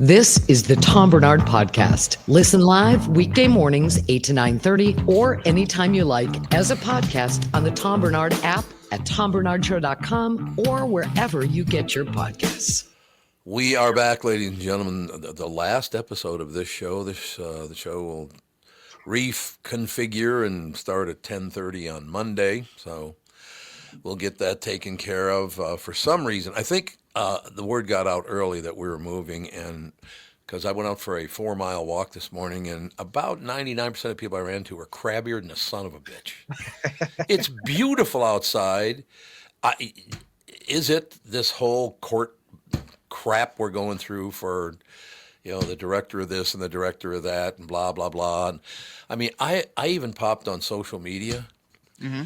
This is the Tom Barnard Podcast. Listen live weekday mornings, 8 to 9:30, or anytime you like as a podcast on the Tom Barnard app at tombernardshow.com or wherever you get your podcasts. We are back, ladies and gentlemen. The last episode of this show. The show will reconfigure and start at 10:30 on Monday. So we'll get that taken care of. For some reason, I think the word got out early that we were moving, and because I went out for a 4-mile walk this morning, and about 99% of people I ran to were crabbier than a son of a bitch. It's beautiful outside. Is it this whole court crap we're going through for, the director of this and the director of that and blah, blah, blah? And, I mean, I even popped on social media. Mm-hmm.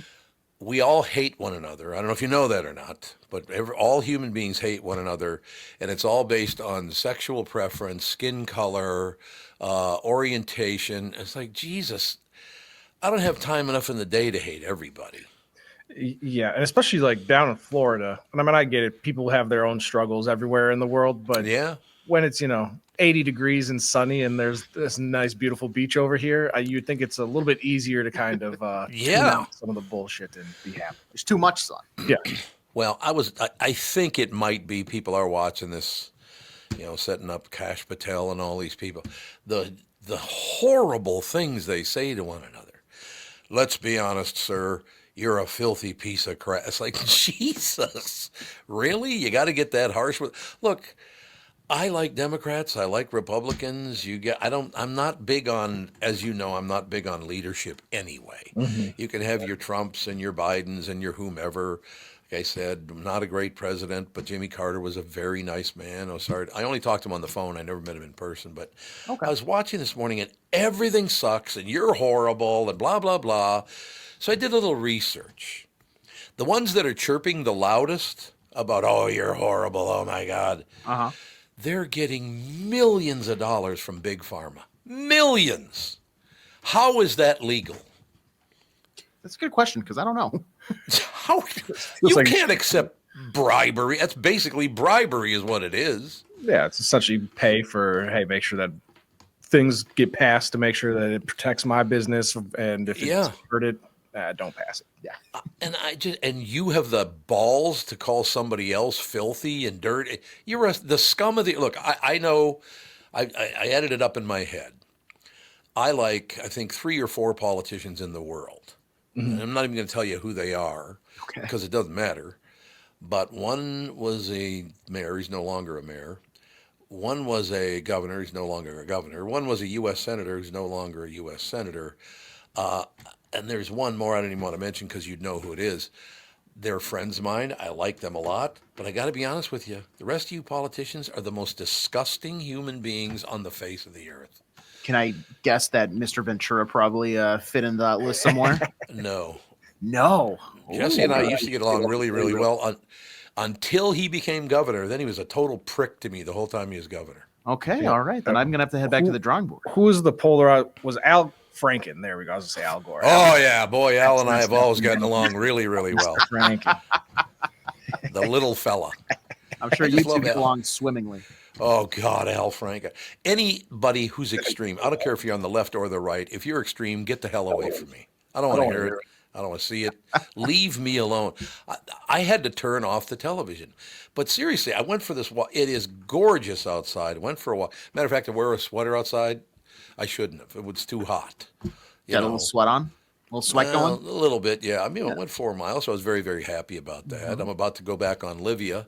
We all hate one another. I don't know if you know that or not, but all human beings hate one another, and it's all based on sexual preference, skin color, orientation. It's like, Jesus, I don't have time enough in the day to hate everybody. Yeah, and especially like down in Florida. And I mean, I get it. People have their own struggles everywhere in the world, but yeah, when it's, 80 degrees and sunny and there's this nice, beautiful beach over here, you'd think it's a little bit easier to kind of tune out some of the bullshit and be happy. There's too much sun. Yeah. Well, I think it might be people are watching this, setting up Kash Patel and all these people. The horrible things they say to one another. Let's be honest, sir. You're a filthy piece of crap. It's like, Jesus, really? You got to get that harsh with? Look, I like Democrats. I like Republicans. I'm not big on, as you know, I'm not big on leadership anyway. Mm-hmm. You can have your Trumps and your Bidens and your whomever. Like I said, not a great president, but Jimmy Carter was a very nice man. I only talked to him on the phone. I never met him in person. But okay. I was watching this morning, and everything sucks, and you're horrible, and blah, blah, blah. So I did a little research. The ones that are chirping the loudest about, oh, you're horrible, oh, my God. Uh-huh. They're getting millions of dollars from Big Pharma. Millions. How is that legal? That's a good question, because I don't know. How? You can't accept bribery. That's basically bribery is what it is. Yeah, it's essentially pay for, hey, make sure that things get passed to make sure that it protects my business, and if it's hurt it, don't pass it. Yeah. And you have the balls to call somebody else filthy and dirty. You're the scum of the look. I know. I added it up in my head. I think 3 or 4 politicians in the world. Mm-hmm. And I'm not even going to tell you who they are because it doesn't matter. But one was a mayor. He's no longer a mayor. One was a governor. He's no longer a governor. One was a U.S. senator. Who's no longer a U.S. senator. And there's one more I don't even want to mention because you'd know who it is. They're friends of mine. I like them a lot. But I got to be honest with you. The rest of you politicians are the most disgusting human beings on the face of the earth. Can I guess that Mr. Ventura probably fit in that list somewhere? No. Jesse and I used to get along really, really well until he became governor. Then he was a total prick to me the whole time he was governor. Okay, all right. Then I'm going to have to head back to the drawing board. Who was the polar? Was Al Franken? There we go. I was going to say Al Gore. Oh, yeah. Boy, Al and I have always gotten along really, really well. Franken. The little fella. I'm sure you two get along swimmingly. Oh, God, Al Franken. Anybody who's extreme, I don't care if you're on the left or the right, if you're extreme, get the hell away from me. I don't want to hear it. I don't want to see it. Leave me alone. I had to turn off the television. But seriously, I went for this walk. It is gorgeous outside. I went for a walk. Matter of fact, I wear a sweater outside. I shouldn't have. It was too hot. Got a little sweat on? A little sweat going? A little bit, yeah. I mean, I went 4 miles, so I was very, very happy about that. Mm-hmm. I'm about to go back on Livia,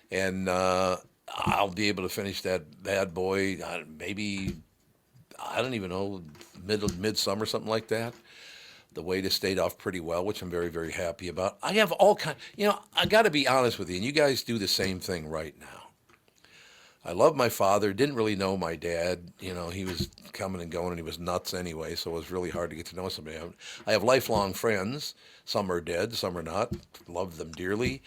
and I'll be able to finish that bad boy maybe, I don't even know, midsummer, something like that. The weight has stayed off pretty well, which I'm very, very happy about. I have all kinds, I got to be honest with you, and you guys do the same thing right now. I love my father, didn't really know my dad. He was coming and going, and he was nuts anyway, so it was really hard to get to know somebody. I have lifelong friends. Some are dead, some are not. Love them dearly.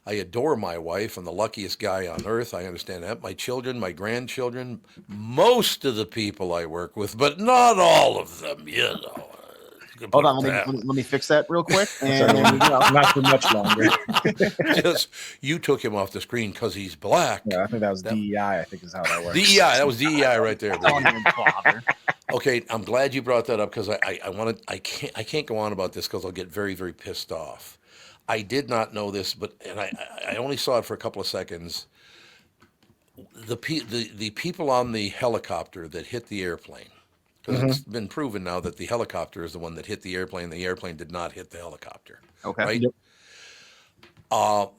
I adore my wife. I'm the luckiest guy on earth. I understand that. My children, my grandchildren, most of the people I work with, but not all of them, Hold on, let me fix that real quick. And there we go. Not for much longer. Just you took him off the screen because he's black. Yeah, I think that was DEI. I think is how that works. DEI, that was DEI right there. Okay, I'm glad you brought that up because I can't go on about this because I'll get very, very pissed off. I did not know this, and I only saw it for a couple of seconds. The people on the helicopter that hit the airplane, because it's been proven now that the helicopter is the one that hit the airplane. The airplane did not hit the helicopter. Okay. Right? Yep.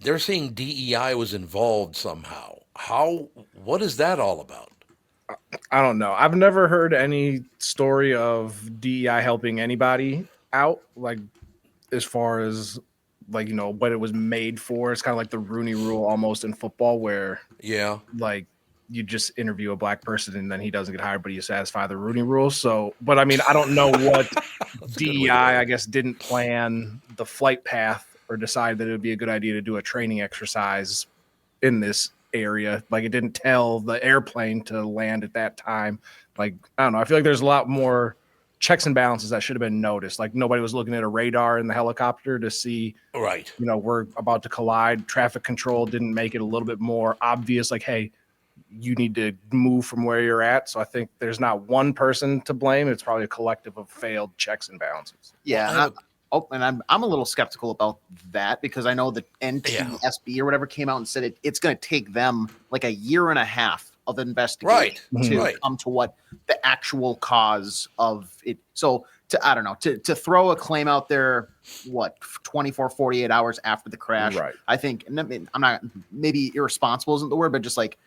They're saying DEI was involved somehow. What is that all about? I don't know. I've never heard any story of DEI helping anybody out, like as far as like, you know, what it was made for. It's kind of like the Rooney Rule almost in football where like you just interview a black person and then he doesn't get hired, but you satisfy the Rooney Rule. So, but I mean, I don't know what DEI, I guess, didn't plan the flight path or decide that it would be a good idea to do a training exercise in this area. Like it didn't tell the airplane to land at that time. Like, I don't know. I feel like there's a lot more checks and balances that should have been noticed. Like nobody was looking at a radar in the helicopter to see, right, you know, we're about to collide. Traffic control didn't make it a little bit more obvious. Like, hey, you need to move from where you're at. So I think there's not one person to blame. It's probably a collective of failed checks and balances. Yeah. And I'm a little skeptical about that because I know that NTSB or whatever came out and said it's going to take them like a year and a half of investigation to come to what the actual cause of it. So I don't know, to throw a claim out there, 24, 48 hours after the crash, I think, I'm not, maybe irresponsible isn't the word, but just like,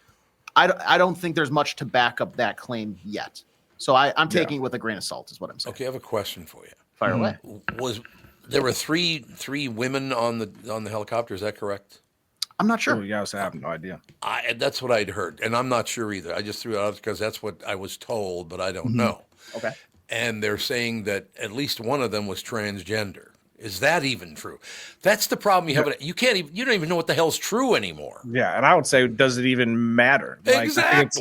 I don't think there's much to back up that claim yet. So I'm taking it with a grain of salt is what I'm saying. Okay, I have a question for you. Fire away. There were three women on the helicopter? Is that correct? I'm not sure. I have no idea. That's what I'd heard, and I'm not sure either. I just threw it out because that's what I was told, but I don't know. Okay. And they're saying that at least one of them was transgender. Is that even true? That's the problem you have. You don't even know what the hell's true anymore. Yeah, and I would say, does it even matter? Like, exactly. It's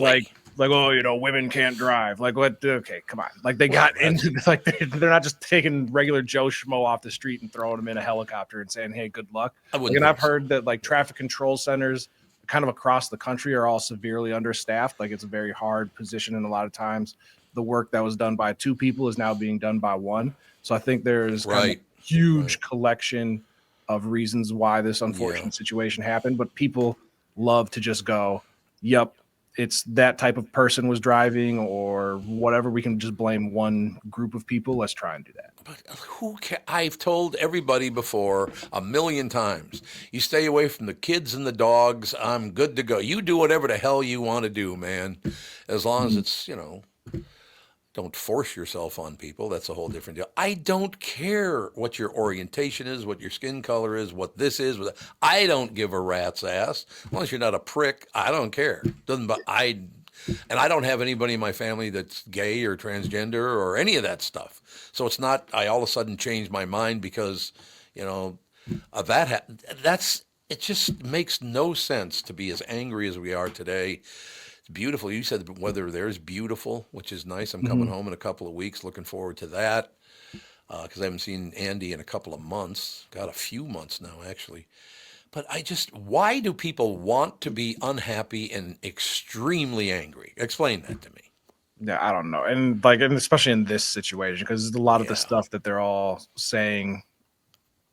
like, oh, you know, women can't drive. Like, what? Okay, come on. Like, they got into like they're not just taking regular Joe Schmo off the street and throwing them in a helicopter and saying, "Hey, good luck." And I've heard that like traffic control centers, kind of across the country, are all severely understaffed. Like, it's a very hard position, and a lot of times, the work that was done by two people is now being done by one. So I think there's kind of a huge collection of reasons why this unfortunate situation happened. But people love to just go, "Yep, it's that type of person was driving," or whatever. We can just blame one group of people. Let's try and do that. But I've told everybody before 1,000,000 times, you stay away from the kids and the dogs. I'm good to go. You do whatever the hell you want to do, man. As long as it's, you know, don't force yourself on people. That's a whole different deal. I don't care what your orientation is, what your skin color is, what this is. I don't give a rat's ass. As long as you're not a prick, I don't care. And I don't have anybody in my family that's gay or transgender or any of that stuff. So it's not I all of a sudden change my mind because, you know, of that. It just makes no sense to be as angry as we are today. It's beautiful. You said the weather there is beautiful, which is nice. I'm coming home in a couple of weeks. Looking forward to that because I haven't seen Andy in a couple of months. Got a few months now, actually. But why do people want to be unhappy and extremely angry? Explain that to me. Yeah, I don't know. And especially in this situation, because a lot of the stuff that they're all saying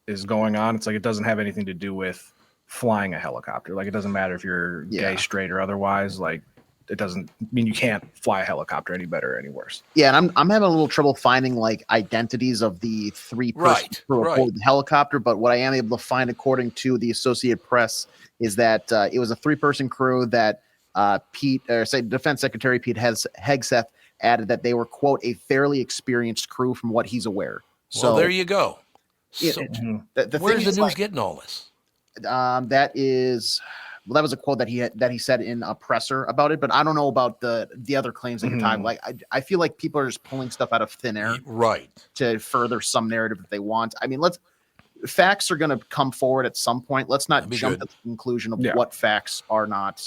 is going on. It's like it doesn't have anything to do with flying a helicopter. Like, it doesn't matter if you're gay, straight, or otherwise. Like, it doesn't mean you can't fly a helicopter any better or any worse. Yeah, and I'm having a little trouble finding like identities of the three persons who reported the helicopter. But what I am able to find, according to the Associated Press, is that it was a 3-person crew that Defense Secretary Pete Hegseth added that they were, quote, a fairly experienced crew from what he's aware. So there you go. So, where's the news getting all this? That was a quote that he said in a presser about it, but I don't know about the other claims that you're talking. Like, I feel like people are just pulling stuff out of thin air, to further some narrative that they want. I mean, facts are going to come forward at some point. Let's not jump to the conclusion of what facts are not,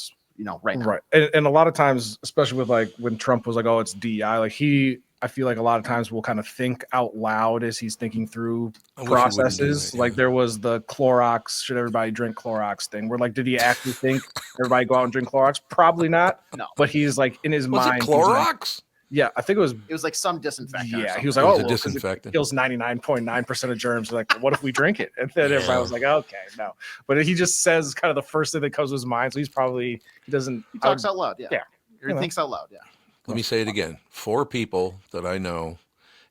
right now. Right. And a lot of times, especially with like when Trump was like, "Oh, it's DEI," like I feel like a lot of times we'll kind of think out loud as he's thinking through I wish he wouldn't do processes. that, Like yeah. there was the Clorox, should everybody drink Clorox thing, where like, did he actually think everybody go out and drink Clorox? Probably not. No. But he's like in his Was it mind. he's like- Clorox? yeah, I think it was. It was like some disinfectant. or Yeah, something. he was like, It was oh, a well, 'cause disinfectant. it kills 99.9% of germs. Like, what if we drink it? And then everybody was like, okay, no. But he just says kind of the first thing that comes to his mind. So he doesn't. He talks out loud. Yeah. Yeah. Or he thinks out loud. Yeah. Let me say it again. 4 people that I know,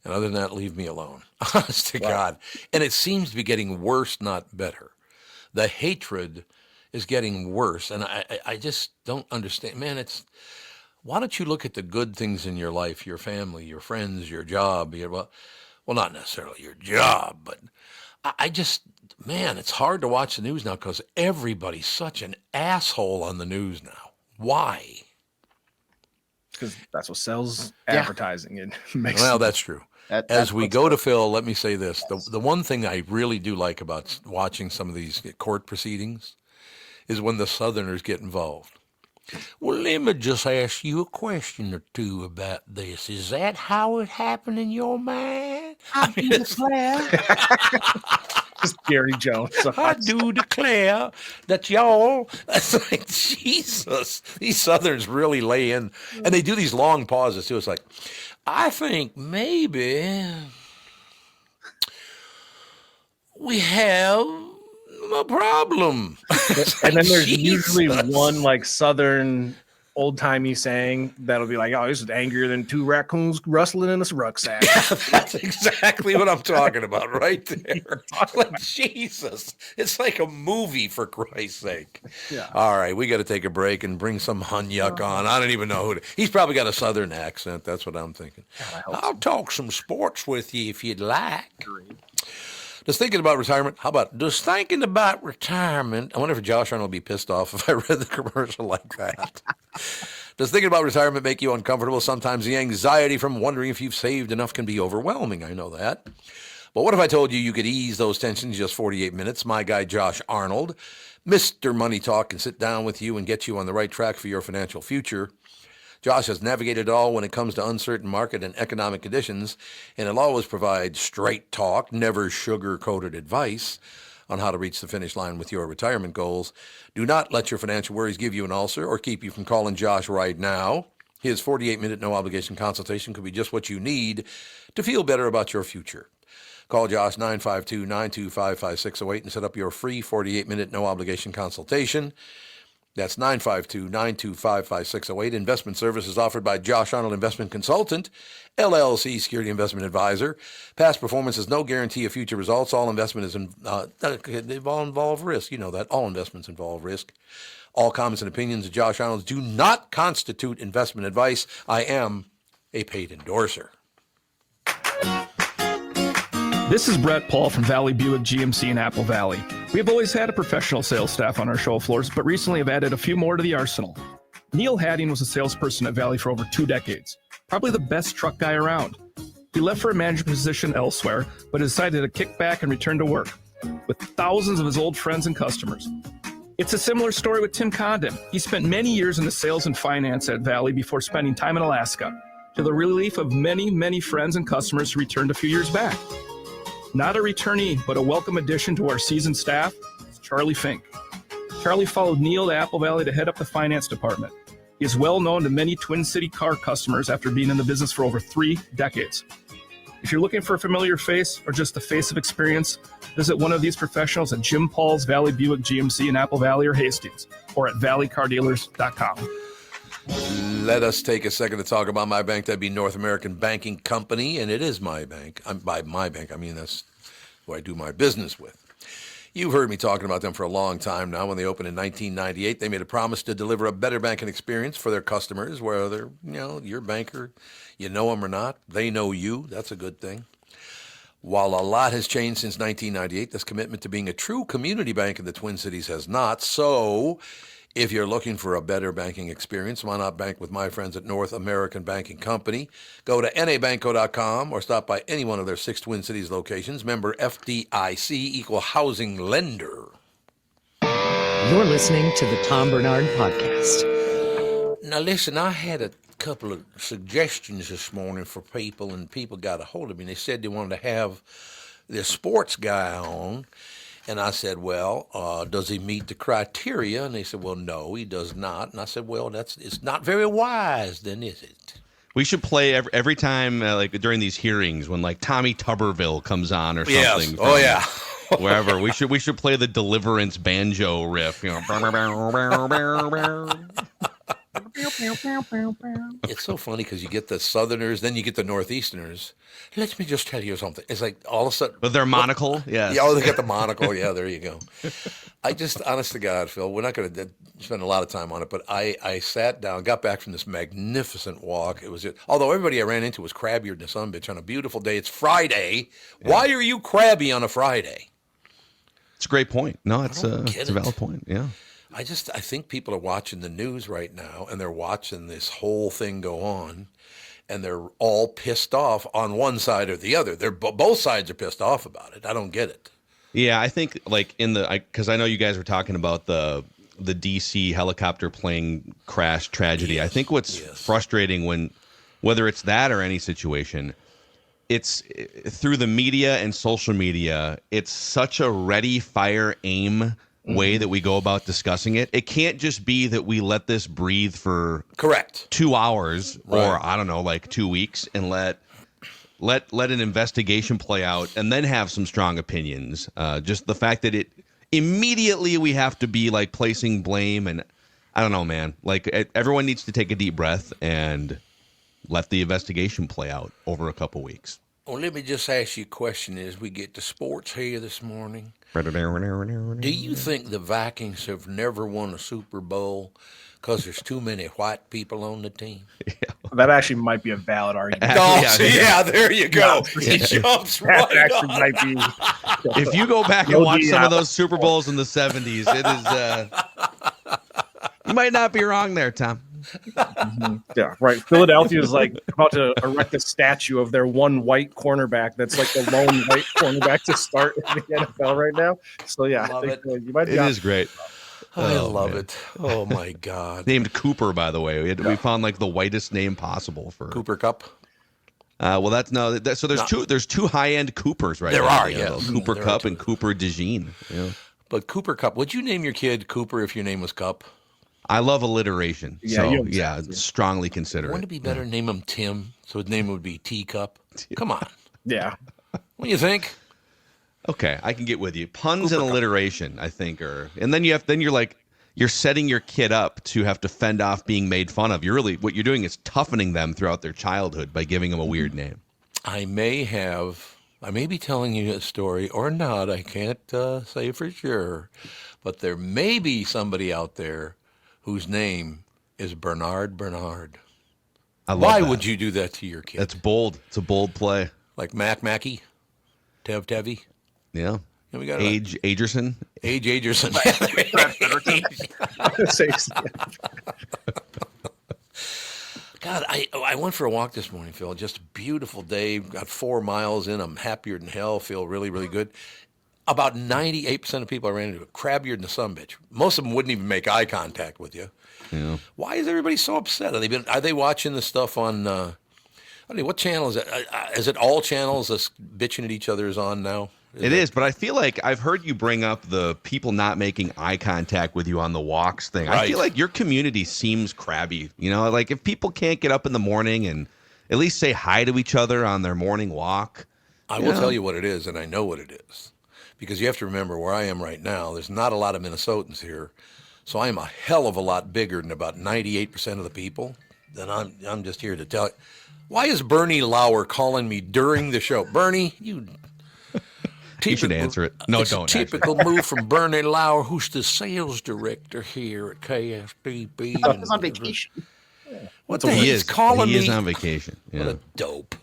and other than that, leave me alone. Honest to God. And it seems to be getting worse, not better. The hatred is getting worse. And I just don't understand. Man, why don't you look at the good things in your life, your family, your friends, your job? Well, not necessarily your job, but I just, man, it's hard to watch the news now because everybody's such an asshole on the news now. Why? Because that's what sells advertising. It makes Well, that's true. That's As we what's- go to Phil, let me say this. The one thing I really do like about watching some of these court proceedings is when the Southerners get involved. Well, let me just ask you a question or two about this. Is that how it happened in your mind? I declare. just Gary Jones. I do declare that y'all, it's like, Jesus, these Southerners really lay in, and they do these long pauses too. It's like, I think maybe we have a problem. And then there's Jesus. usually one like Southern old timey saying that'll be like, oh, this is angrier than 2 raccoons rustling in a rucksack. That's exactly what I'm talking about right there. Like, Jesus. It's like a movie, for Christ's sake. Yeah. All right, we got to take a break and bring some Hunyuk on. I don't even know who he's probably got a Southern accent. That's what I'm thinking. I'll talk some sports with you if you'd like. Does thinking about retirement, how about, does thinking about retirement, I wonder if Josh Arnold would be pissed off if I read the commercial like that. Does thinking about retirement make you uncomfortable? Sometimes the anxiety from wondering if you've saved enough can be overwhelming. I know that. But what if I told you you could ease those tensions in just 48 minutes? My guy, Josh Arnold, Mr. Money Talk, can sit down with you and get you on the right track for your financial future. Josh has navigated it all when it comes to uncertain market and economic conditions, and he'll always provide straight talk, never sugar-coated advice on how to reach the finish line with your retirement goals. Do not let your financial worries give you an ulcer or keep you from calling Josh right now. His 48-minute no-obligation consultation could be just what you need to feel better about your future. Call Josh 952-925-5608 and set up your free 48-minute no-obligation consultation. That's 952-925-5608. Investment services offered by Josh Arnold Investment Consultant, LLC Security Investment Advisor. Past performance is no guarantee of future results. All investment is they all involve risk. You know that. All investments involve risk. All comments and opinions of Josh Arnold do not constitute investment advice. I am a paid endorser. This is Brett Paul from Valley Buick GMC in Apple Valley. We have always had a professional sales staff on our show floors, but recently have added a few more to the arsenal. Neil Hadding was a salesperson at Valley for over 2 decades, probably the best truck guy around. He left for a management position elsewhere, but decided to kick back and return to work with thousands of his old friends and customers. It's a similar story with Tim Condon. He spent many years in the sales and finance at Valley before spending time in Alaska, to the relief of many, many friends and customers who returned a few years back. Not a returnee, but a welcome addition to our seasoned staff, is Charlie Fink. Charlie followed Neil to Apple Valley to head up the finance department. He is well known to many Twin City car customers after being in the business for over 3 decades. If you're looking for a familiar face or just the face of experience, visit one of these professionals at Jim Paul's Valley Buick GMC in Apple Valley or Hastings, or at valleycardealers.com. Let us take a second to talk about my bank. That'd be North American Banking Company, and it is my bank. By my bank, I mean that's who I do my business with. You've heard me talking about them for a long time now. When they opened in 1998, they made a promise to deliver a better banking experience for their customers, whether your banker, you know them or not, they know you. That's a good thing. While a lot has changed since 1998, this commitment to being a true community bank in the Twin Cities has not. So if you're looking for a better banking experience, why not bank with my friends at North American Banking Company? Go to nabanco.com or stop by any one of their 6 Twin Cities locations. Member FDIC, equal housing lender. You're listening to the Tom Barnard Podcast. Now listen, I had a couple of suggestions this morning for people, and people got a hold of me. And they said they wanted to have this sports guy on. And I said, well, does he meet the criteria? And they said, well, no, he does not. And I said, well, it's not very wise, then, is it? We should play every time, like during these hearings, when like Tommy Tuberville comes on or something. Yes. Oh, yeah. Wherever we should play the Deliverance banjo riff. You know. It's so funny because you get the Southerners, then you get the Northeasterners. Let me just tell you something. It's like all of a sudden. With their monocle, yeah. Yeah, they got the monocle. Yeah, there you go. I just, honest to God, Phil, we're not going to spend a lot of time on it, but I sat down, got back from this magnificent walk. It was although everybody I ran into was crabbier than a sunbitch on a beautiful day. It's Friday. Yeah. Why are you crabby on a Friday? It's a great point. No, it's a valid point. Yeah. I think people are watching the news right now, and they're watching this whole thing go on, and they're all pissed off on one side or the other. Both sides are pissed off about it. I don't get it. Yeah, I think like because I know you guys were talking about the DC helicopter plane crash tragedy. Yes, I think what's frustrating whether it's that or any situation, it's through the media and social media, it's such a ready, fire, aim way that we go about discussing it. It can't just be that we let this breathe for 2 hours or I don't know, like 2 weeks and let an investigation play out and then have some strong opinions. Just the fact that immediately we have to be like placing blame, and I don't know, man. Like everyone needs to take a deep breath and let the investigation play out over a couple weeks. Well, let me just ask you a question as we get to sports here this morning. Do you think the Vikings have never won a Super Bowl because there's too many white people on the team? Yeah. That actually might be a valid argument. Yeah, there you go. He jumps right on. Might be, if you go back and watch some of those Super Bowls in the 70s, it is you might not be wrong there, Tom. Mm-hmm. Yeah, right. Philadelphia is like about to erect a statue of their one white cornerback that's like the lone white cornerback to start in the NFL right now. So yeah, I think you might be it is great. I love it. Oh my God. Named Cooper, by the way. We found like the whitest name possible for Cooper Cup. Well, so there's two high-end Coopers right there now. There are, yeah. Cooper Cup and Cooper DeJean. Yeah. But Cooper Cup, would you name your kid Cooper if your name was Cup? I love alliteration. Strongly consider it. Wouldn't it be better to name him Tim, so his name would be Teacup? Come on. Yeah. What do you think? Okay, I can get with you. Puns and alliteration, I think, and then you're setting your kid up to have to fend off being made fun of. What you're doing is toughening them throughout their childhood by giving them a weird name. I may be telling you a story or not. I can't say for sure, but there may be somebody out there whose name is Barnard. Why would you do that to your kid? That's bold. It's a bold play. Like Mackey, Tevy. Yeah. We got Agerson. Agerson. God, I went for a walk this morning, Phil. Just a beautiful day. Got 4 miles in. I'm happier than hell. Feel really, really good. About 98% of people I ran into are crabbier than a sumbitch. Most of them wouldn't even make eye contact with you. Yeah. Why is everybody so upset? Are they watching the stuff on? What channel is it? Is it all channels that's bitching at each other is on now? It is, but I feel like I've heard you bring up the people not making eye contact with you on the walks thing. Right. I feel like your community seems crabby. Like if people can't get up in the morning and at least say hi to each other on their morning walk. I will tell you what it is, and I know what it is. Because you have to remember where I am right now, there's not a lot of Minnesotans here. So I am a hell of a lot bigger than about 98% of the people. Then I'm just here to tell you. Why is Bernie Lauer calling me during the show? Bernie, you should answer it. No, don't. Typical move from Bernie Lauer, who's the sales director here at KSDB. He's on vacation. What the hell is calling me? He is on vacation. Yeah. What a dope.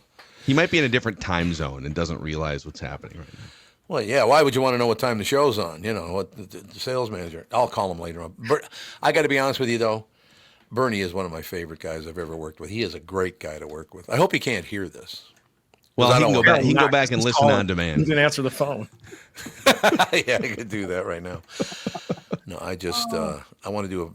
He might be in a different time zone and doesn't realize what's happening right now. Well, yeah. Why would you want to know what time the show's on? What the sales manager. I'll call him later on. I got to be honest with you, though. Bernie is one of my favorite guys I've ever worked with. He is a great guy to work with. I hope he can't hear this. Well, he can go back and listen on demand. He didn't answer the phone. Yeah, I could do that right now. No, I just I want to do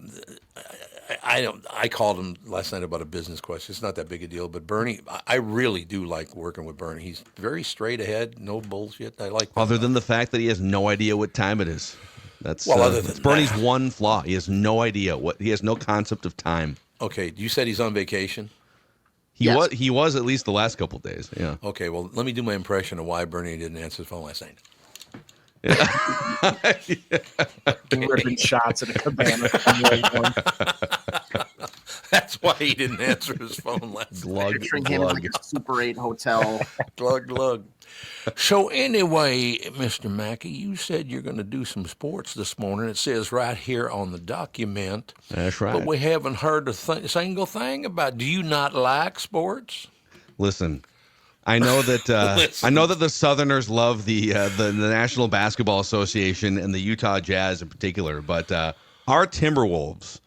I called him last night about a business question. It's not that big a deal, but Bernie, I really do like working with Bernie. He's very straight ahead, no bullshit. I like that. Other than the fact that he has no idea what time it is. That's other than Bernie's that. one flaw. He has no idea he has no concept of time. Okay, you said he's on vacation? He was at least the last couple of days. Yeah. Okay, well, let me do my impression of why Bernie didn't answer his phone last night. Ripping shots at a cabana. That's why he didn't answer his phone last night. Picturing him in like a Super 8 hotel. Glug. So anyway, Mr. Mackey, you said you're going to do some sports this morning. It says right here on the document. That's right. But we haven't heard a single thing about. Do you not like sports? Listen, I know that I know that the Southerners love the National Basketball Association and the Utah Jazz in particular, but our Timberwolves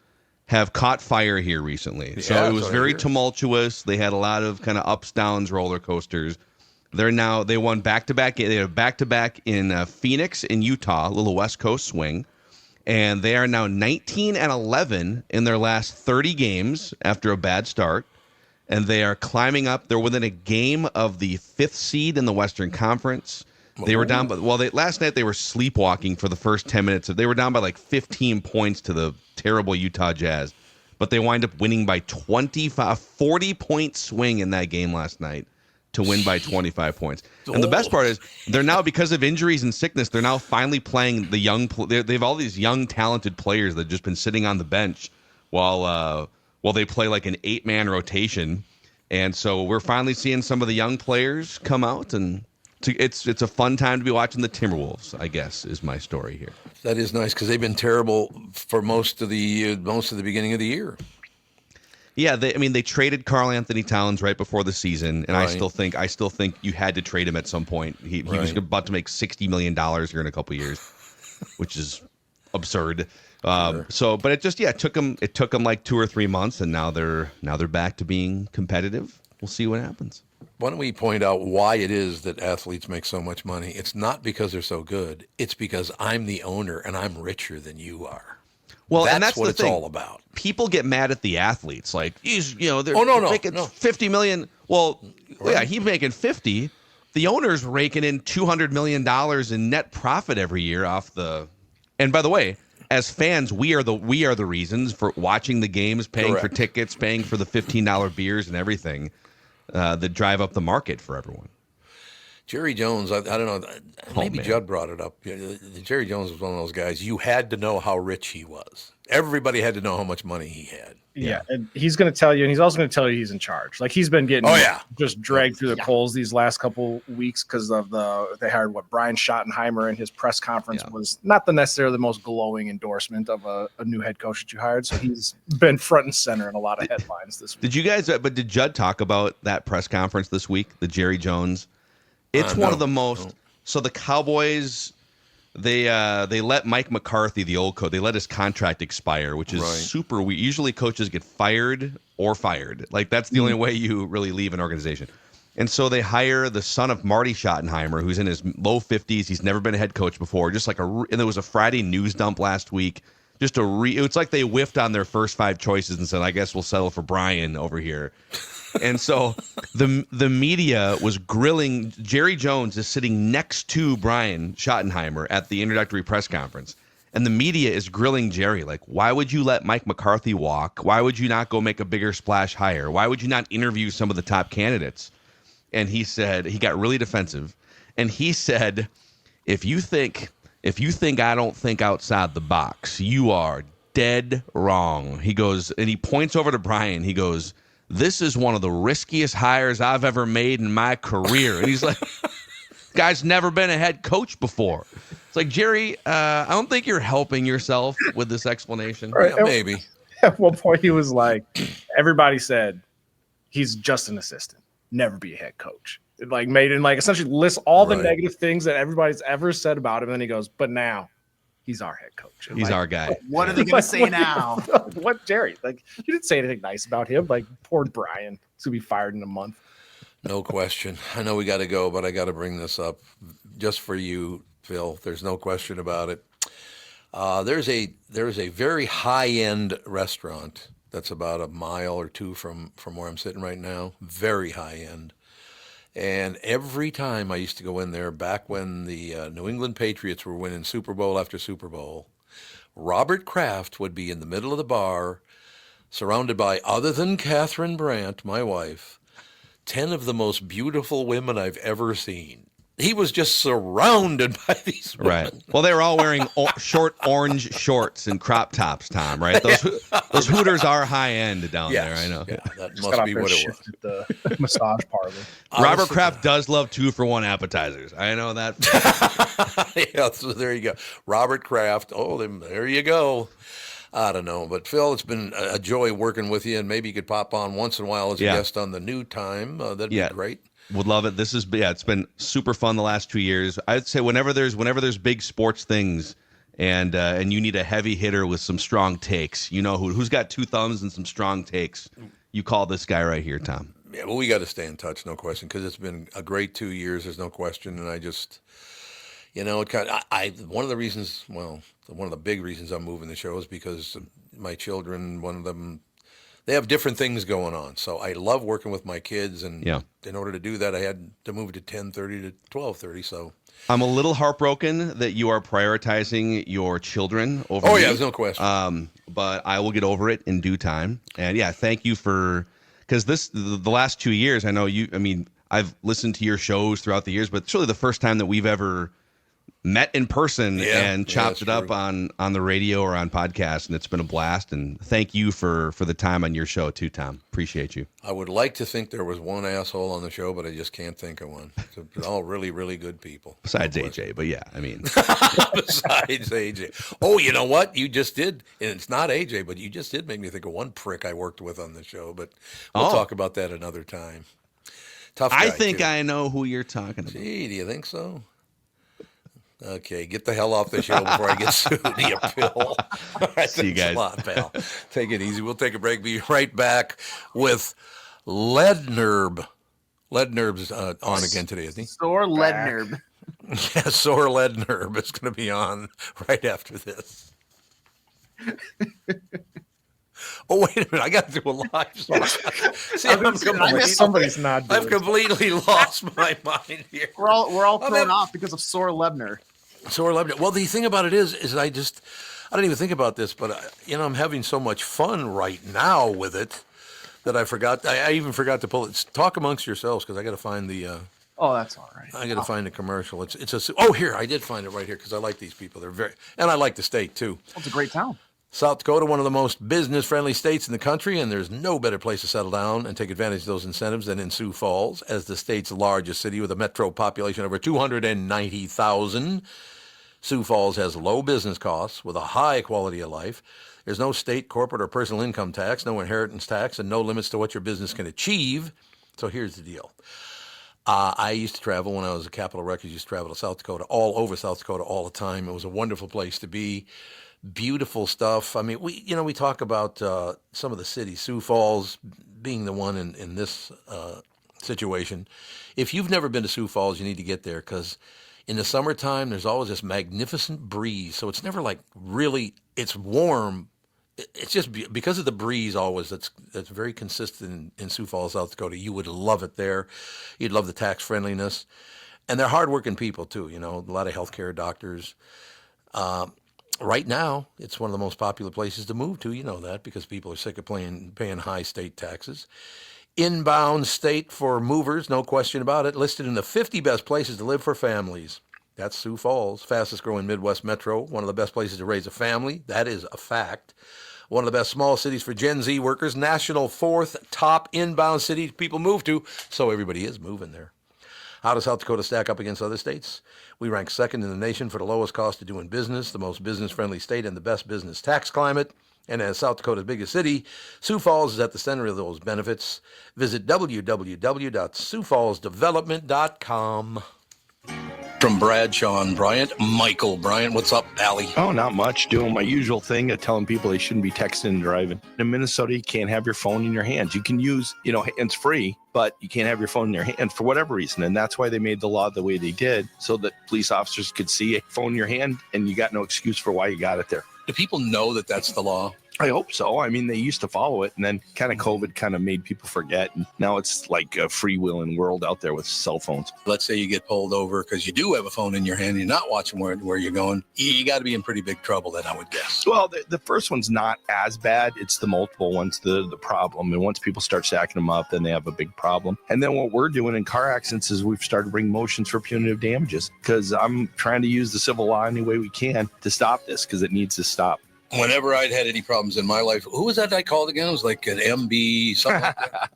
have caught fire here recently. So it was very tumultuous. They had a lot of kind of ups, downs, roller coasters. They won back-to-back. They have back-to-back in Phoenix and Utah, a little West Coast swing. And they are now 19-11 in their last 30 games after a bad start. And they are climbing up. They're within a game of the 5th seed in the Western Conference. They were down, last night they were sleepwalking for the first 10 minutes. They were down by like 15 points to the terrible Utah Jazz. But they wind up winning by 40-point swing in that game last night to win by 25 points. And the best part is they're now, because of injuries and sickness, they're now finally playing the young. They have all these young, talented players that have just been sitting on the bench while they play like an 8-man rotation. And so we're finally seeing some of the young players come out, and it's a fun time to be watching the Timberwolves, I guess, is my story here. That is nice because they've been terrible for most of the beginning of the year. Yeah, they traded Karl Anthony Towns right before the season, and Right. I still think you had to trade him at some point. He was about to make $60 million here in a couple of years, which is absurd. Sure. But it took them like 2 or 3 months, and now they're back to being competitive. We'll see what happens. Why don't we point out why it is that athletes make so much money? It's not because they're so good. It's because I'm the owner and I'm richer than you are. Well, that's what the it's thing. all about. People get mad at the athletes, like they're no, making $50 million. Well, yeah, he's making 50. The owner's raking in $200 million in net profit every year off the. And by the way, as fans, we are the reasons for watching the games, paying for tickets, paying for the $15 beers and everything that drive up the market for everyone. Jerry Jones, I don't know, maybe Judd brought it up. Jerry Jones was one of those guys, you had to know how rich he was. Everybody had to know how much money he had. Yeah, and he's going to tell you, and he's also going to tell you he's in charge. Like, he's been getting just dragged through the coals these last couple weeks because of they hired Brian Schottenheimer, and his press conference was not necessarily the most glowing endorsement of a new head coach that you hired. So he's been front and center in a lot of headlines this week. Did you guys? But did Judd talk about that press conference this week? The Jerry Jones. It's one of the most. So the Cowboys, they let Mike McCarthy, the old coach, they let his contract expire, which is super weird. Usually coaches get fired or fired. Like, that's the only way you really leave an organization. And so they hire the son of Marty Schottenheimer, who's in his low 50s. He's never been a head coach before. And there was a Friday news dump last week. It's like they whiffed on their first 5 choices and said, I guess we'll settle for Brian over here. And so the media was grilling. Jerry Jones is sitting next to Brian Schottenheimer at the introductory press conference. And the media is grilling Jerry, like, why would you let Mike McCarthy walk? Why would you not go make a bigger splash hire? Why would you not interview some of the top candidates? And he said, he got really defensive. And he said, if you think I don't think outside the box, you are dead wrong. He goes, and he points over to Brian. He goes, this is one of the riskiest hires I've ever made in my career. And he's like, guy's never been a head coach before. It's like, Jerry, I don't think you're helping yourself with this explanation. Right, yeah, maybe. At one point he was like, everybody said he's just an assistant, never be a head coach. It like made him like essentially list all the negative things that everybody's ever said about him. And then he goes, but now he's our head coach. And he's our guy. What are they going to say now? What, Jerry? Like, you didn't say anything nice about him. Like, poor Brian. He's going to be fired in a month. No question. I know we got to go, but I got to bring this up just for you, Phil. There's no question about it. There's a very high-end restaurant that's about a mile or two from where I'm sitting right now. Very high-end. And every time I used to go in there, back when the New England Patriots were winning Super Bowl after Super Bowl, Robert Kraft would be in the middle of the bar, surrounded by, other than Catherine Brandt, my wife, 10 of the most beautiful women I've ever seen. He was just surrounded by these women. Right. Well, they were all wearing short orange shorts and crop tops, Tom, right? Those Hooters are high end down there, I know. Yeah, that must be what it was. The massage parlor. Robert Kraft does love 2-for-1 appetizers. I know that. Yeah, so there you go. Robert Kraft. Oh, there you go. I don't know. But, Phil, it's been a joy working with you, and maybe you could pop on once in a while as a guest on the new time. That'd be great. Would love it. It's been super fun the last 2 years. I'd say whenever there's big sports things and you need a heavy hitter with some strong takes, you know who's got 2 thumbs and some strong takes. You call this guy right here, Tom. Yeah, well, we got to stay in touch, no question, because it's been a great 2 years. There's no question, and I just, it kind of, one of the reasons, one of the big reasons I'm moving the show is because my children, one of them, they have different things going on. So I love working with my kids, and in order to do that, I had to move to 10:30 to 12:30. So I'm a little heartbroken that you are prioritizing your children over me. There's no question. But I will get over it in due time. And thank you because the last 2 years, I know I've listened to your shows throughout the years, but it's really the first time that we've ever met in person and chopped it up on the radio or on podcast, and it's been a blast. And thank you for the time on your show too, Tom. Appreciate you. I would like to think there was one asshole on the show, but I just can't think of one. They're all really, really good people. Besides AJ, but Besides AJ. Oh, you know what? You just did, and it's not AJ, but you just did make me think of one prick I worked with on the show, but we'll talk about that another time. Tough guy, I think too. I know who you're talking about. Gee, do you think so? Okay, get the hell off the show before I get sued, you pill. All right, see you guys. A lot, pal. Take it easy. We'll take a break. Be right back with Lednerb. Lednerb's on again today, isn't he? SKOR Lednerb. Yeah, SKOR Lednerb is going to be on right after this. Oh, wait a minute. I got to do a live show. Somebody's not doing I've completely lost my mind here. We're all thrown off because of SKOR Lebner. SKOR Lebner. Well, the thing about it is I don't even think about this, but I'm having so much fun right now with it that I forgot. I even forgot to pull it. Talk amongst yourselves, because I got to find the. Oh, that's all right. I got to find the commercial. Here, I did find it right here because I like these people. And I like the state too. Well, it's a great town. South Dakota, one of the most business-friendly states in the country, and there's no better place to settle down and take advantage of those incentives than in Sioux Falls. As the state's largest city with a metro population of over 290,000, Sioux Falls has low business costs with a high quality of life. There's no state, corporate, or personal income tax, no inheritance tax, and no limits to what your business can achieve. So here's the deal. I used to travel when I was a Capital Records. Used to travel to South Dakota, all over South Dakota, all the time. It was a wonderful place to be. Beautiful stuff. I mean, we talk about some of the cities, Sioux Falls being the one in this situation. If you've never been to Sioux Falls, you need to get there, because in the summertime, there's always this magnificent breeze. So it's never like really, it's warm. It's just because of the breeze always that's very consistent in Sioux Falls, South Dakota. You would love it there. You'd love the tax friendliness. And they're hardworking people too, a lot of healthcare doctors. Right now, it's one of the most popular places to move to. You know that, because people are sick of paying high state taxes. Inbound state for movers, no question about it. Listed in the 50 best places to live for families. That's Sioux Falls, fastest growing Midwest metro. One of the best places to raise a family. That is a fact. One of the best small cities for Gen Z workers. National 4th top inbound city people move to. So everybody is moving there. How does South Dakota stack up against other states? We rank second in the nation for the lowest cost of doing business, the most business-friendly state, and the best business tax climate. And as South Dakota's biggest city, Sioux Falls is at the center of those benefits. Visit www.siouxfallsdevelopment.com. from Bradshaw and Bryant, Michael Bryant. What's up, Allie? Oh, not much. Doing my usual thing of telling people they shouldn't be texting and driving. In Minnesota, you can't have your phone in your hands. You can use, hands free, but you can't have your phone in your hand for whatever reason. And that's why they made the law the way they did, so that police officers could see a phone in your hand and you got no excuse for why you got it there. Do people know that that's the law? I hope so. I mean, they used to follow it, and then kind of COVID kind of made people forget. And now it's like a freewheeling world out there with cell phones. Let's say you get pulled over because you do have a phone in your hand and you're not watching where you're going. You got to be in pretty big trouble then, I would guess. Well, the first one's not as bad. It's the multiple ones, the problem. And once people start stacking them up, then they have a big problem. And then what we're doing in car accidents is we've started bringing motions for punitive damages, because I'm trying to use the civil law any way we can to stop this, because it needs to stop. Whenever I'd had any problems in my life, who was that I called again? It was like an MB, something like that.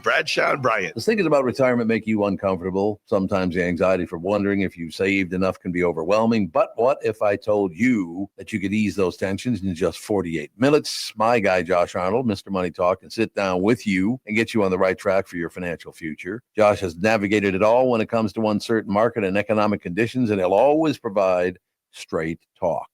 Bradshaw and Bryant. Does thinking about retirement make you uncomfortable? Sometimes the anxiety for wondering if you've saved enough can be overwhelming. But what if I told you that you could ease those tensions in just 48 minutes? My guy, Josh Arnold, Mr. Money Talk, can sit down with you and get you on the right track for your financial future. Josh has navigated it all when it comes to uncertain market and economic conditions, and he'll always provide straight talk.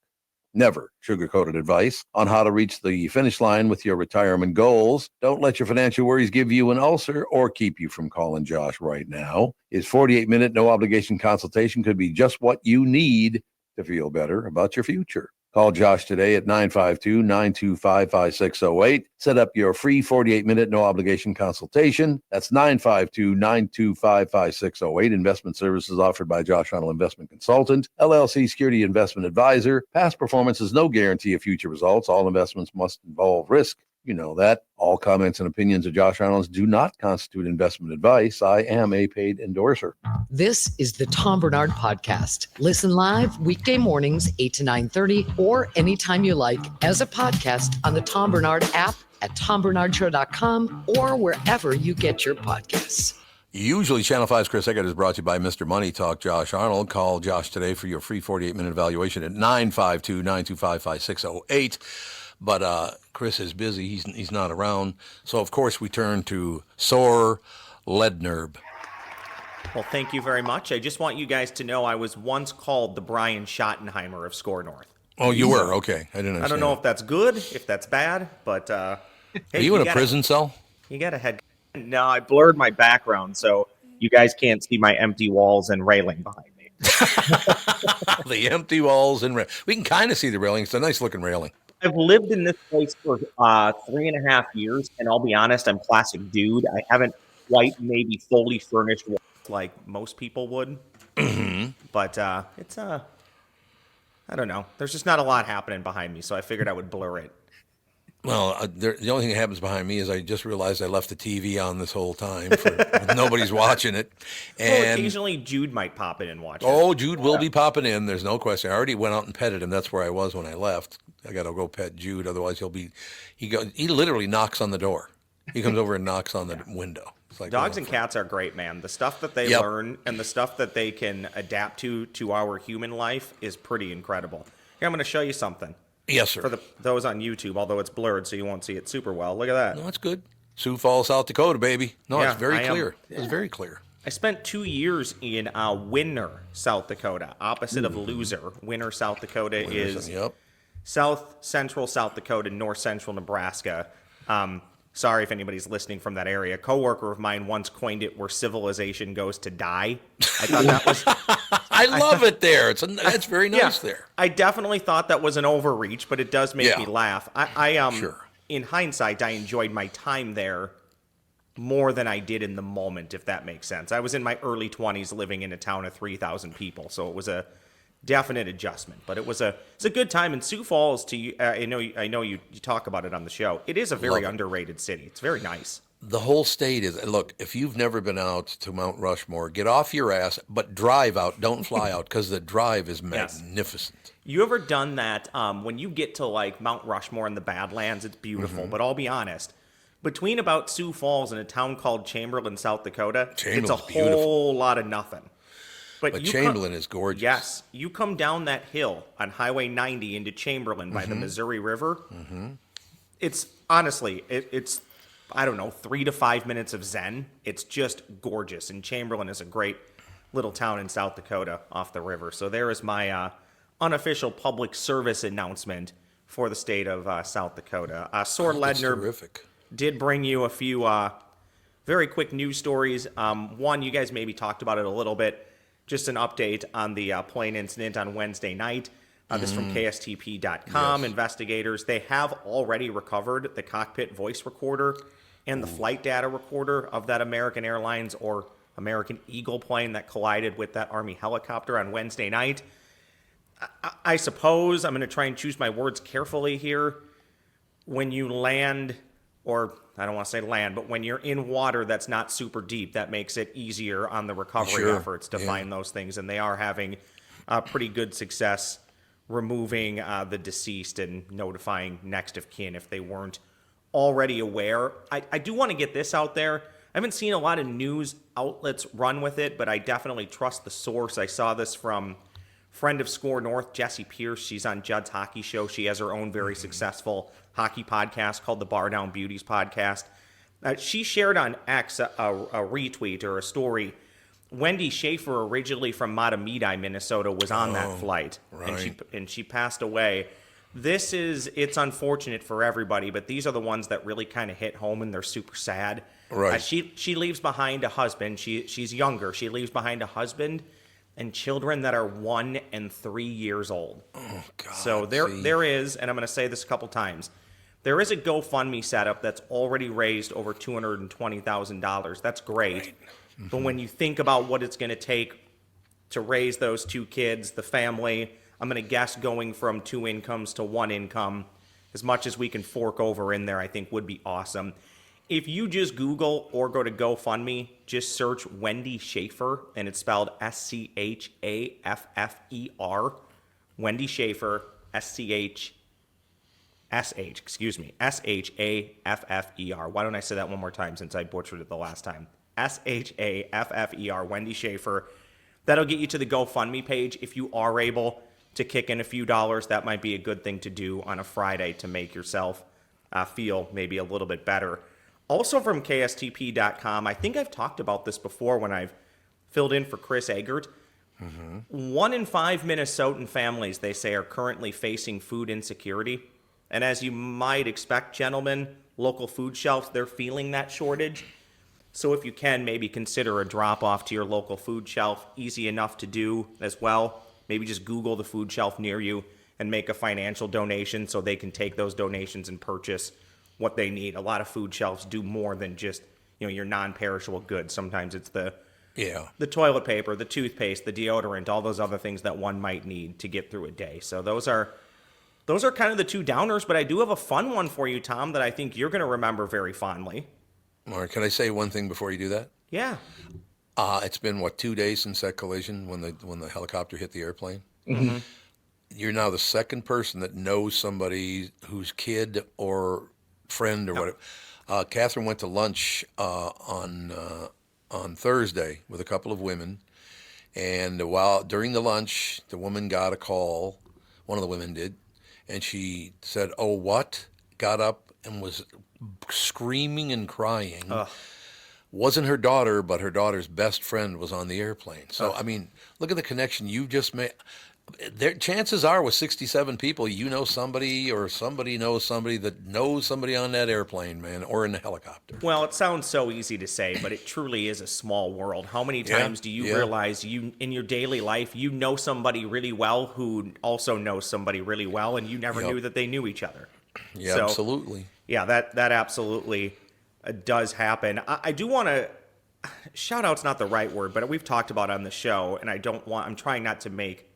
Never sugar-coated advice on how to reach the finish line with your retirement goals. Don't let your financial worries give you an ulcer or keep you from calling Josh right now. His 48-minute no-obligation consultation could be just what you need to feel better about your future. Call Josh today at 952-925-5608. Set up your free 48-minute no-obligation consultation. That's 952-925-5608. Investment services offered by Josh Arnold Investment Consultant, LLC Security Investment Advisor. Past performance is no guarantee of future results. All investments must involve risk. You know that. All comments and opinions of Josh Arnold do not constitute investment advice. I am a paid endorser. This is the Tom Barnard Podcast. Listen live weekday mornings, 8 to 9:30, or anytime you like as a podcast on the Tom Barnard app at tombernardshow.com or wherever you get your podcasts. Usually, Channel 5's Chris Eggert is brought to you by Mr. Money Talk, Josh Arnold. Call Josh today for your free 48-minute evaluation at 952-925-5608. But Chris is busy. He's not around. So, of course, we turn to SKOR Lednerb. Well, thank you very much. I just want you guys to know I was once called the Brian Schottenheimer of SKOR North. Oh, you were? Okay. I didn't understand. I don't know if that's good, if that's bad, but hey, are you in a prison cell? You got a head. No, I blurred my background, so you guys can't see my empty walls and railing behind me. The empty walls and we can kind of see the railing. It's a nice looking railing. I've lived in this place for 3.5 years, and I'll be honest, I'm classic dude. I haven't quite maybe fully furnished like most people would, but it's I don't know. There's just not a lot happening behind me, so I figured I would blur it. Well, the only thing that happens behind me is I just realized I left the TV on this whole time. Nobody's watching it. And well, occasionally Jude might pop in and watch it. Oh, Jude will be popping in. There's no question. I already went out and petted him. That's where I was when I left. I got to go pet Jude. Otherwise, he literally knocks on the door. He comes over and knocks on the window. It's like dogs and cats are great, man. The stuff that they learn and the stuff that they can adapt to our human life is pretty incredible. Here, I'm going to show you something. Yes, sir. For those on YouTube, although it's blurred, so you won't see it super well. Look at that. No, it's good. Sioux Falls, South Dakota, baby. No, it's very clear. It's very clear. I spent 2 years in Winner, South Dakota, opposite of Loser. Winner, South Dakota is south central South Dakota, north central Nebraska. Sorry if anybody's listening from that area. A coworker of mine once coined it where civilization goes to die. I thought that was... I love it there. It's very nice there. I definitely thought that was an overreach, but it does make me laugh. Sure. In hindsight, I enjoyed my time there more than I did in the moment, if that makes sense. I was in my early 20s living in a town of 3,000 people, so it was a definite adjustment. But it's a good time. And Sioux Falls, I know you talk about it on the show. It is a very underrated city. It's very nice. The whole state is, look, if you've never been out to Mount Rushmore, get off your ass, but drive out. Don't fly out, because the drive is magnificent. Yes. You ever done that? When you get to like Mount Rushmore in the Badlands, it's beautiful. But I'll be honest, between about Sioux Falls and a town called Chamberlain, South Dakota, it's a whole lot of nothing. But Chamberlain is gorgeous. Yes. You come down that hill on Highway 90 into Chamberlain by the Missouri River. It's honestly, it's I don't know, 3 to 5 minutes of zen. It's just gorgeous. And Chamberlain is a great little town in South Dakota off the river. So there is my unofficial public service announcement for the state of South Dakota. SKOR Ledner did bring you a few very quick news stories. One, you guys maybe talked about it a little bit. Just an update on the plane incident on Wednesday night. This is from KSTP.com. Yes. Investigators, they have already recovered the cockpit voice recorder and the flight data recorder of that American Airlines or American Eagle plane that collided with that Army helicopter on Wednesday night. I suppose I'm going to try and choose my words carefully here. When you land, or I don't want to say land, but when you're in water that's not super deep, that makes it easier on the recovery efforts to find those things. And they are having pretty good success removing the deceased and notifying next of kin if they weren't already aware. I do want to get this out there. I haven't seen a lot of news outlets run with it, but I definitely trust the source. I saw this from friend of SKOR North, Jessie Pierce. She's on Judd's Hockey Show. She has her own very successful hockey podcast called the Bar Down Beauties Podcast. She shared on X a retweet or a story. Wendy Schaefer, originally from Matamidi, Minnesota, was on that flight, and she passed away. It's unfortunate for everybody, but these are the ones that really kind of hit home, and they're super sad. Right. She leaves behind a husband. She's younger. She leaves behind a husband and children that are 1 and 3 years old. Oh, God. So there is, and I'm going to say this a couple times, there is a GoFundMe setup that's already raised over $220,000. That's great. Right. Mm-hmm. But when you think about what it's going to take to raise those 2 kids, the family, I'm going to guess going from 2 incomes to 1 income, as much as we can fork over in there, I think would be awesome. If you just Google or go to GoFundMe, just search Wendy Schaefer, and it's spelled S-C-H-A-F-F-E-R. Wendy Schaefer, S-H-A-F-F-E-R. Why don't I say that one more time since I butchered it the last time? S-H-A-F-F-E-R, Wendy Schaefer. That'll get you to the GoFundMe page. If you are able to kick in a few dollars, that might be a good thing to do on a Friday to make yourself feel maybe a little bit better. Also from KSTP.com, I think I've talked about this before when I've filled in for Chris Eggert. 1 in 5 Minnesotan families, they say, are currently facing food insecurity. And as you might expect, gentlemen, local food shelves, they're feeling that shortage. So if you can, maybe consider a drop-off to your local food shelf. Easy enough to do as well. Maybe just Google the food shelf near you and make a financial donation so they can take those donations and purchase what they need. A lot of food shelves do more than just, your non-perishable goods. Sometimes it's the toilet paper, the toothpaste, the deodorant, all those other things that one might need to get through a day. So those are kind of the 2 downers, but I do have a fun one for you, Tom, that I think you're going to remember very fondly. Mark, can I say one thing before you do that? Yeah. It's been, 2 days since that collision when the helicopter hit the airplane? Mm-hmm. You're now the second person that knows somebody whose kid or friend or whatever. Catherine went to lunch on Thursday with a couple of women, and during the lunch, the woman got a call. One of the women did, and she said, "Oh, what?" Got up and was screaming and crying. Wasn't her daughter, but her daughter's best friend was on the airplane. So, I mean, look at the connection you've just made. Chances are with 67 people, you know somebody or somebody knows somebody that knows somebody on that airplane, man, or in the helicopter. Well, it sounds so easy to say, but it truly is a small world. How many times do you realize in your daily life, you know somebody really well who also knows somebody really well, and you never knew that they knew each other? Yeah, so, absolutely. Yeah, that absolutely does happen. I do want to, shout out's not the right word, but we've talked about it on the show, and I'm trying not to make,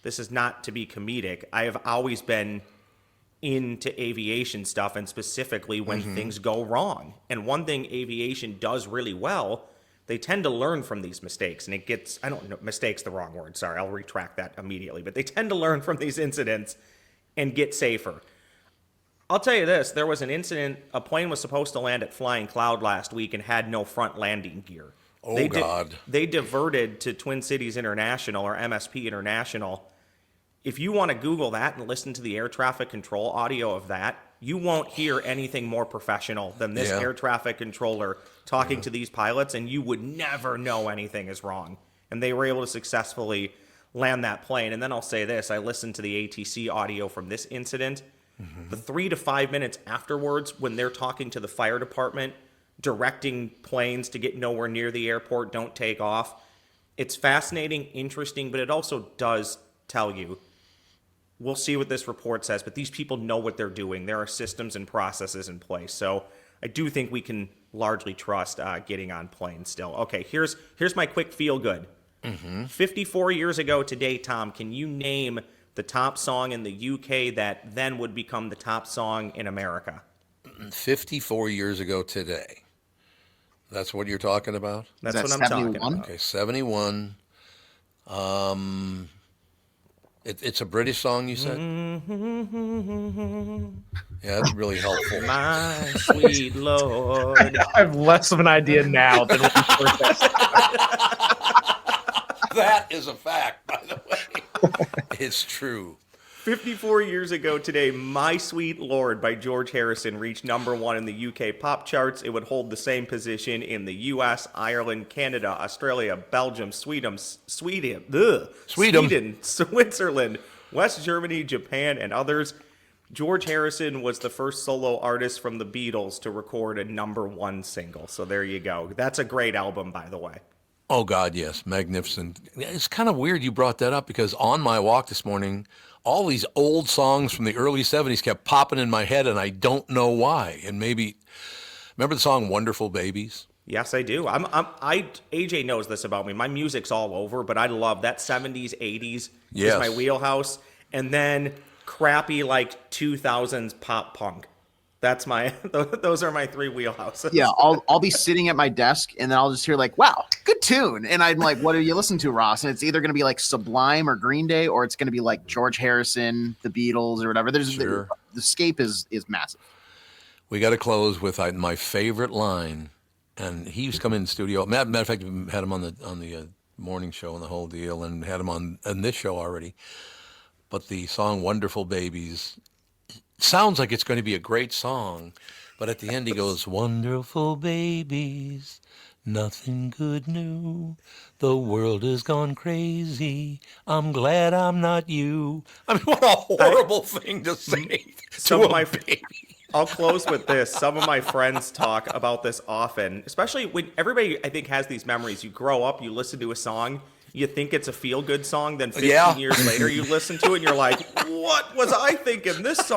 this is not to be comedic. I have always been into aviation stuff, and specifically when things go wrong. And one thing aviation does really well, they tend to learn from these mistakes. And I don't know, mistake's the wrong word, sorry, I'll retract that immediately. But they tend to learn from these incidents and get safer. I'll tell you this, there was an incident, a plane was supposed to land at Flying Cloud last week and had no front landing gear. God. They diverted to Twin Cities International or MSP International. If you want to Google that and listen to the air traffic control audio of that, you won't hear anything more professional than this air traffic controller talking to these pilots, and you would never know anything is wrong. and they were able to successfully land that plane. And then I'll say this, I listened to the ATC audio from this incident. The 3 to 5 minutes afterwards, when they're talking to the fire department, directing planes to get nowhere near the airport, don't take off, it's fascinating, interesting, but it also does tell you, we'll see what this report says, but these people know what they're doing. There are systems and processes in place. So I do think we can largely trust getting on planes still. Okay, here's my quick feel good. 54 years ago today, Tom, can you name the top song in the UK that then would become the top song in America? 54 years ago today. That's what you're talking about? That's Is what that I'm 71? talking about. Okay, 71. It's a British song, you said? Yeah, that's really helpful. My sweet Lord. I have less of an idea now than when we first asked. That is a fact, by the way. It's true. 54 years ago today, My Sweet Lord by George Harrison reached number 1 in the UK pop charts. It would hold the same position in the US, Ireland, Canada, Australia, Belgium, Sweden, Switzerland, West Germany, Japan, and others. George Harrison was the first solo artist from the Beatles to record a number 1 single. So there you go. That's a great album, by the way. Oh, God, yes. Magnificent. It's kind of weird you brought that up because on my walk this morning, all these old songs from the early 70s kept popping in my head, and I don't know why. And maybe, remember the song Wonderful Babies? Yes, I do. AJ knows this about me. My music's all over, but I love that 70s, 80s Yes. is my wheelhouse. And then crappy, like, 2000s pop punk. That's my, those are my 3 wheelhouses. Yeah, I'll be sitting at my desk and then I'll just hear like, wow, good tune. And I'm like, what are you listening to, Ross? And it's either going to be like Sublime or Green Day, or it's going to be like George Harrison, the Beatles, or whatever. The scape is massive. We got to close with my favorite line. And he used to come in the studio. Matter of fact, we had him on the morning show and the whole deal, and had him on this show already. But the song Wonderful Babies sounds like it's going to be a great song, but at the end he goes, wonderful babies, nothing good new. The world has gone crazy. I'm glad I'm not you. I mean, what a horrible thing to say to a baby. I'll close with this. Some of my friends talk about this often, especially when everybody, I think, has these memories. You grow up, you listen to a song, you think it's a feel-good song, then 15 years later you listen to it and you're like, what was I thinking? This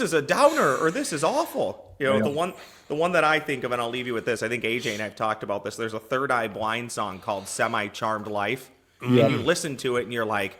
is a downer, or this is awful. You know, the one that I think of, and I'll leave you with this, I think AJ and I have talked about this, there's a Third Eye Blind song called Semi-Charmed Life. Yeah. And you listen to it and you're like,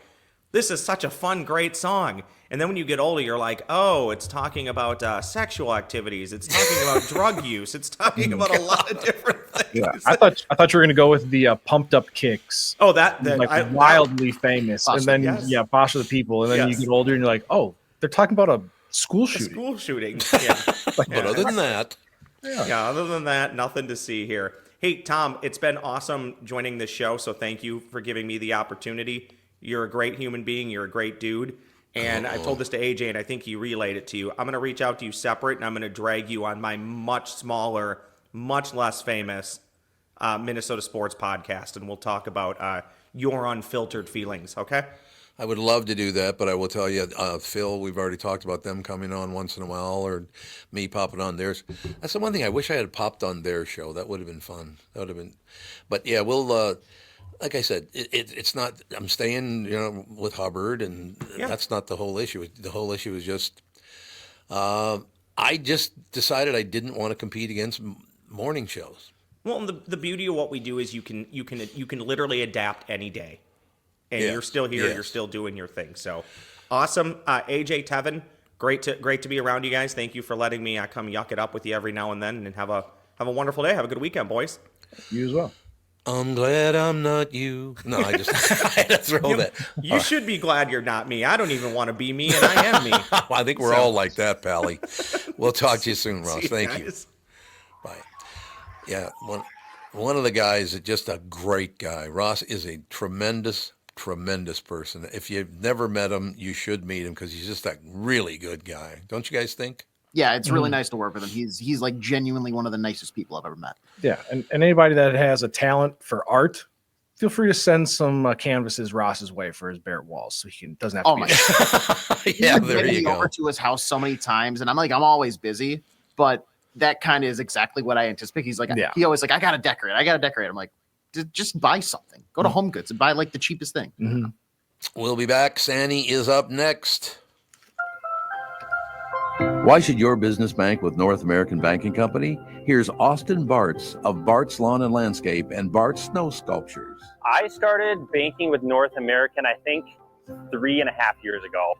this is such a fun, great song. And then when you get older, you're like, oh, it's talking about sexual activities. It's talking about drug use. It's talking about a lot of different things. Yeah, I thought you were going to go with the Pumped Up Kicks. Oh, that like wildly famous. Boss, and then Boss of the People. And then you get older and you're like, oh, they're talking about a school shooting. School shooting. Yeah. But other than that, other than that, nothing to see here. Hey, Tom, it's been awesome joining this show. So thank you for giving me the opportunity. You're a great human being. You're a great dude. And I told this to AJ, and I think he relayed it to you. I'm going to reach out to you separate, and I'm going to drag you on my much smaller, much less famous Minnesota sports podcast, and we'll talk about your unfiltered feelings, okay? I would love to do that, but I will tell you, Phil, we've already talked about them coming on once in a while, or me popping on theirs. That's the one thing I wish I had popped on their show. That would have been fun. That would have been. But yeah, we'll. Like I said, it's not. I'm staying, with Hubbard, and that's not the whole issue. The whole issue is just. I just decided I didn't want to compete against morning shows. Well, and the beauty of what we do is you can literally adapt any day, and you're still here. You're still doing your thing. So awesome, AJ, Tevin, great to be around you guys. Thank you for letting me come yuck it up with you every now and then, and have a wonderful day. Have a good weekend, boys. You as well. I'm glad I'm not you. No, I had to throw that. You should be glad you're not me. I don't even want to be me, and I am me. I think we're all like that, Pally. We'll talk to you soon, Ross. Thank you. Bye. Yeah, one of the guys is just a great guy. Ross is a tremendous person. If you've never met him, you should meet him because he's just a really good guy. Don't you guys think? Yeah, it's really nice to work with him. He's like genuinely one of the nicest people I've ever met. Yeah, and anybody that has a talent for art, feel free to send some canvases Ross's way for his bare walls, so he doesn't have to. Oh my God. Yeah, there you go. Over to his house so many times, and I'm always busy, but that kind of is exactly what I anticipate. He's like, he always like, I gotta decorate. I'm like, just buy something. Go to Home Goods and buy like the cheapest thing. Mm-hmm. We'll be back. Sandy is up next. Why should your business bank with North American Banking Company? Here's Austin Bartz of Bartz Lawn and Landscape and Bartz Snow Sculptures. I started banking with North American, I think, 3.5 years ago.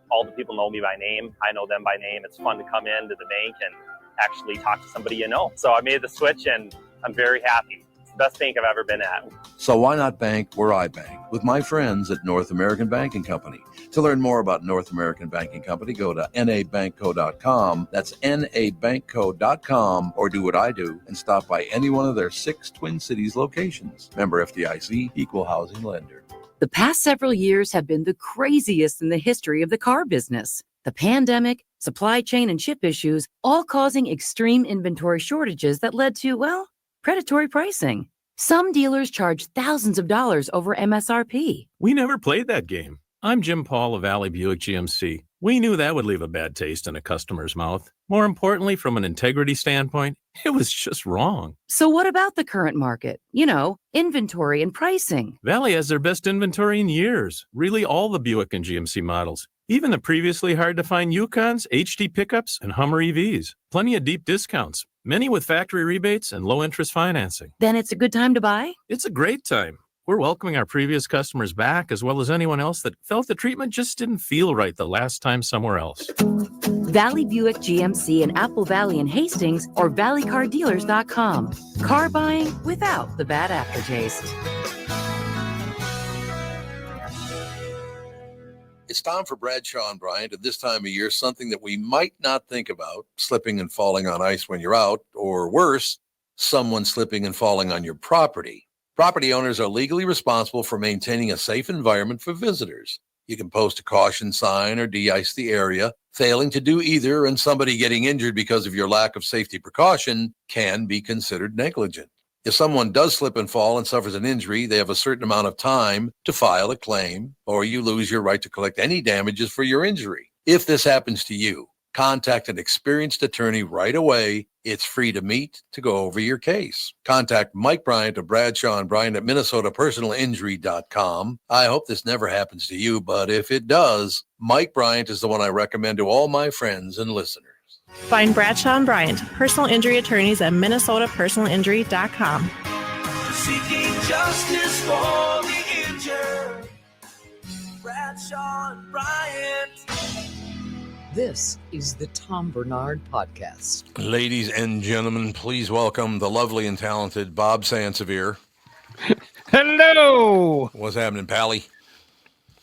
All the people know me by name. I know them by name. It's fun to come into the bank and actually talk to somebody you know. So I made the switch, and I'm very happy. It's the best bank I've ever been at. So why not bank where I bank? With my friends at North American Banking Company. To learn more about North American Banking Company, go to nabankco.com. That's nabankco.com, or do what I do and stop by any one of their 6 Twin Cities locations. Member FDIC, equal housing lender. The past several years have been the craziest in the history of the car business. The pandemic, supply chain and chip issues, all causing extreme inventory shortages that led to, well, predatory pricing. Some dealers charge thousands of dollars over MSRP. We never played that game. I'm Jim Paul of Valley Buick GMC. We knew that would leave a bad taste in a customer's mouth. More importantly, from an integrity standpoint, it was just wrong. So what about the current market? You know, inventory and pricing. Valley has their best inventory in years. Really all the Buick and GMC models. Even the previously hard-to-find Yukons, HD pickups, and Hummer EVs. Plenty of deep discounts. Many with factory rebates and low-interest financing. Then it's a good time to buy? It's a great time. We're welcoming our previous customers back, as well as anyone else that felt the treatment just didn't feel right the last time somewhere else. Valley Buick GMC in Apple Valley and Hastings, or valleycardealers.com. Car buying without the bad aftertaste. It's time for Bradshaw and Bryant. At this time of year, something that we might not think about, slipping and falling on ice when you're out, or worse, someone slipping and falling on your property. Property owners are legally responsible for maintaining a safe environment for visitors. You can post a caution sign or de-ice the area. Failing to do either and somebody getting injured because of your lack of safety precaution can be considered negligent. If someone does slip and fall and suffers an injury, they have a certain amount of time to file a claim, or you lose your right to collect any damages for your injury. If this happens to you, contact an experienced attorney right away. It's free to meet to go over your case. Contact Mike Bryant of Bradshaw and Bryant at MinnesotaPersonalInjury.com. I hope this never happens to you, but if it does, Mike Bryant is the one I recommend to all my friends and listeners. Find Bradshaw and Bryant, personal injury attorneys at MinnesotaPersonalInjury.com. Seeking justice for the injured. Bradshaw and Bryant. This is the Tom Barnard Podcast. Ladies and gentlemen, please welcome the lovely and talented Bob Sansevere. Hello. What's happening, Pally?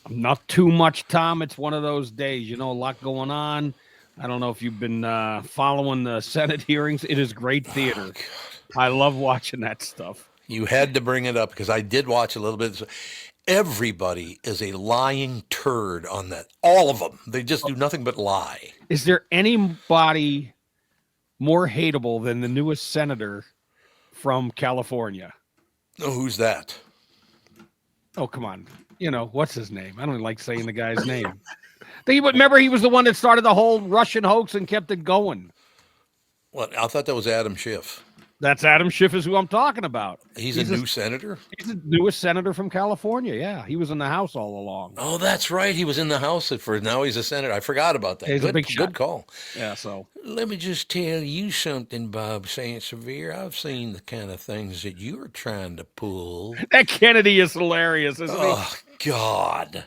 Not too much, Tom. It's one of those days. You know, a lot going on. I don't know if you've been following the Senate hearings. It is great theater. I love watching that stuff. You had to bring it up because I did watch a little bit. Everybody is a lying turd on that. All of them. They just do nothing but lie. Is there anybody more hateable than the newest senator from California? Oh, who's that? Oh, come on. You know, what's his name? I don't even like saying the guy's name. Remember, he was the one that started the whole Russian hoax and kept it going. Well, I thought that was Adam Schiff. That's Adam Schiff is who I'm talking about. He's a new senator? He's the newest senator from California, yeah. He was in the House all along. Oh, that's right. He was in the House now he's a senator. I forgot about that. He's a big shot. Good call. Yeah, so. Let me just tell you something, Bob Sansevere. I've seen the kind of things that you were trying to pull. That Kennedy is hilarious, isn't he? Oh, God.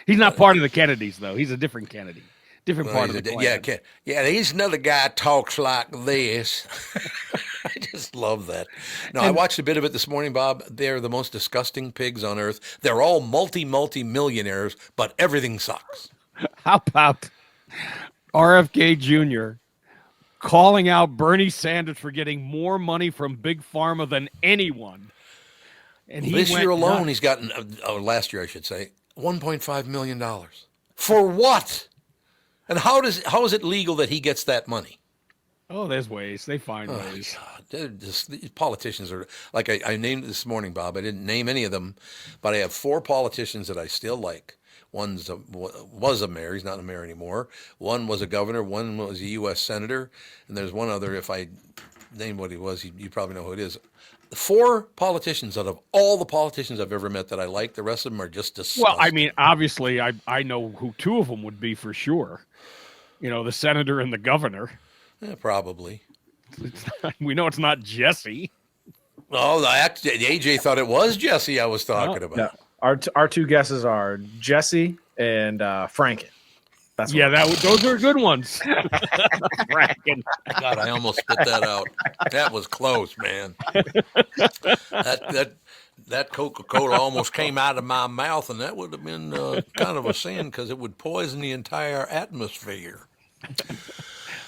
He's not part of the Kennedys, though. He's a different Kennedy. Different part of the clan. Yeah, he's another guy talks like this. I just love that. No, I watched a bit of it this morning, Bob. They're the most disgusting pigs on earth. They're all multi-millionaires, but everything sucks. How about RFK Jr. calling out Bernie Sanders for getting more money from Big Pharma than anyone? And this year alone, he's gotten, last year I should say, $1.5 million. For what? And how is it legal that he gets that money? Oh, there's ways. They find Oh, ways. God. These politicians are like I named this morning, Bob. I didn't name any of them, but I have 4 politicians that I still like. Was a mayor. He's not a mayor anymore. One was a governor. One was a U.S. senator. And there's one other. If I name what he was, you probably know who it is. 4 politicians out of all the politicians I've ever met that I like. The rest of them are just disgusting. Well, I mean, obviously, I know who 2 of them would be for sure. You know, the senator and the governor. Yeah, probably. We know it's not Jesse. Oh, AJ thought it was Jesse I was talking about. Yeah. Our 2 guesses are Jesse and Franken. That's those are good ones. Franken. God, I almost spit that out. That was close, man. That Coca-Cola almost came out of my mouth, and that would have been kind of a sin because it would poison the entire atmosphere.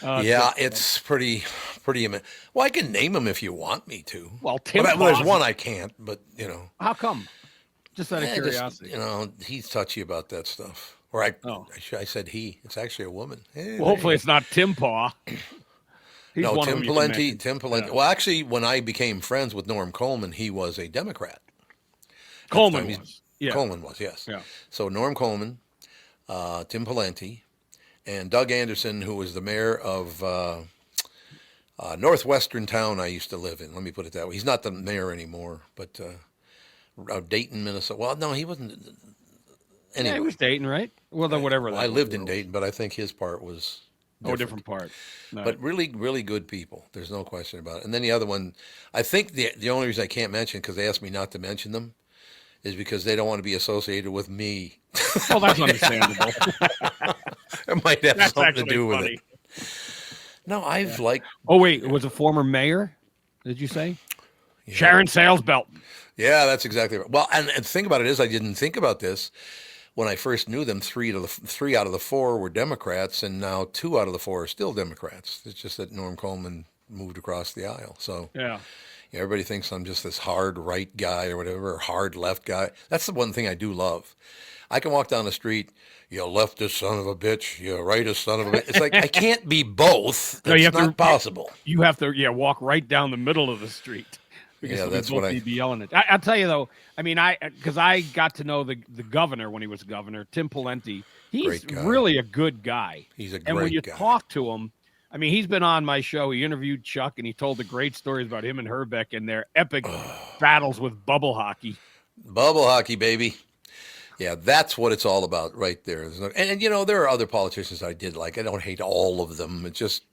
It's pretty. Well, I can name them if you want me to. Well, Tim. There's one I can't, but How come? Just out of curiosity. He's touchy about that stuff. Or I said he. It's actually a woman. Hey, well, hopefully it's not Tim Paw. Tim Pawlenty. Yeah. Well, actually, when I became friends with Norm Coleman, he was a Democrat. Coleman was. Yeah. Coleman was, yes. Yeah. So Norm Coleman, Tim Pawlenty, and Doug Anderson, who was the mayor of northwestern town I used to live in. Let me put it that way. He's not the mayor anymore, but Dayton, Minnesota. Well, no, he wasn't. Anyway. Yeah, he was Dayton, right? Well, then whatever. I lived in Dayton, but I think his part was different part. No. But really, really good people. There's no question about it. And then the other one, I think the only reason I can't mention, because they asked me not to mention them, is because they don't want to be associated with me. Well, that's understandable. It might have something to do with it. No, I've liked. Oh, wait. It was a former mayor, did you say? Yeah. Sharon Sales Belton. Yeah, that's exactly right. Well, and the thing about it is I didn't think about this. When I first knew them, 3 out of the 4 were Democrats, and now 2 out of the 4 are still Democrats. It's just that Norm Coleman moved across the aisle. So everybody thinks I'm just this hard right guy or whatever, or hard left guy. That's the one thing I do love. I can walk down the street, you leftist son of a bitch, you rightist son of a bitch. It's like I can't be both. It's not possible. You have to walk right down the middle of the street. Yeah, that's what I'd be yelling at. I'll tell you though. I mean, because I got to know the governor when he was governor, Tim Pawlenty. He's really a good guy. He's a great guy. And when you talk to him, I mean, he's been on my show. He interviewed Chuck, and he told the great stories about him and Herbeck and their epic battles with bubble hockey. Bubble hockey, baby. Yeah, that's what it's all about right there. And there are other politicians I did like. I don't hate all of them. It's just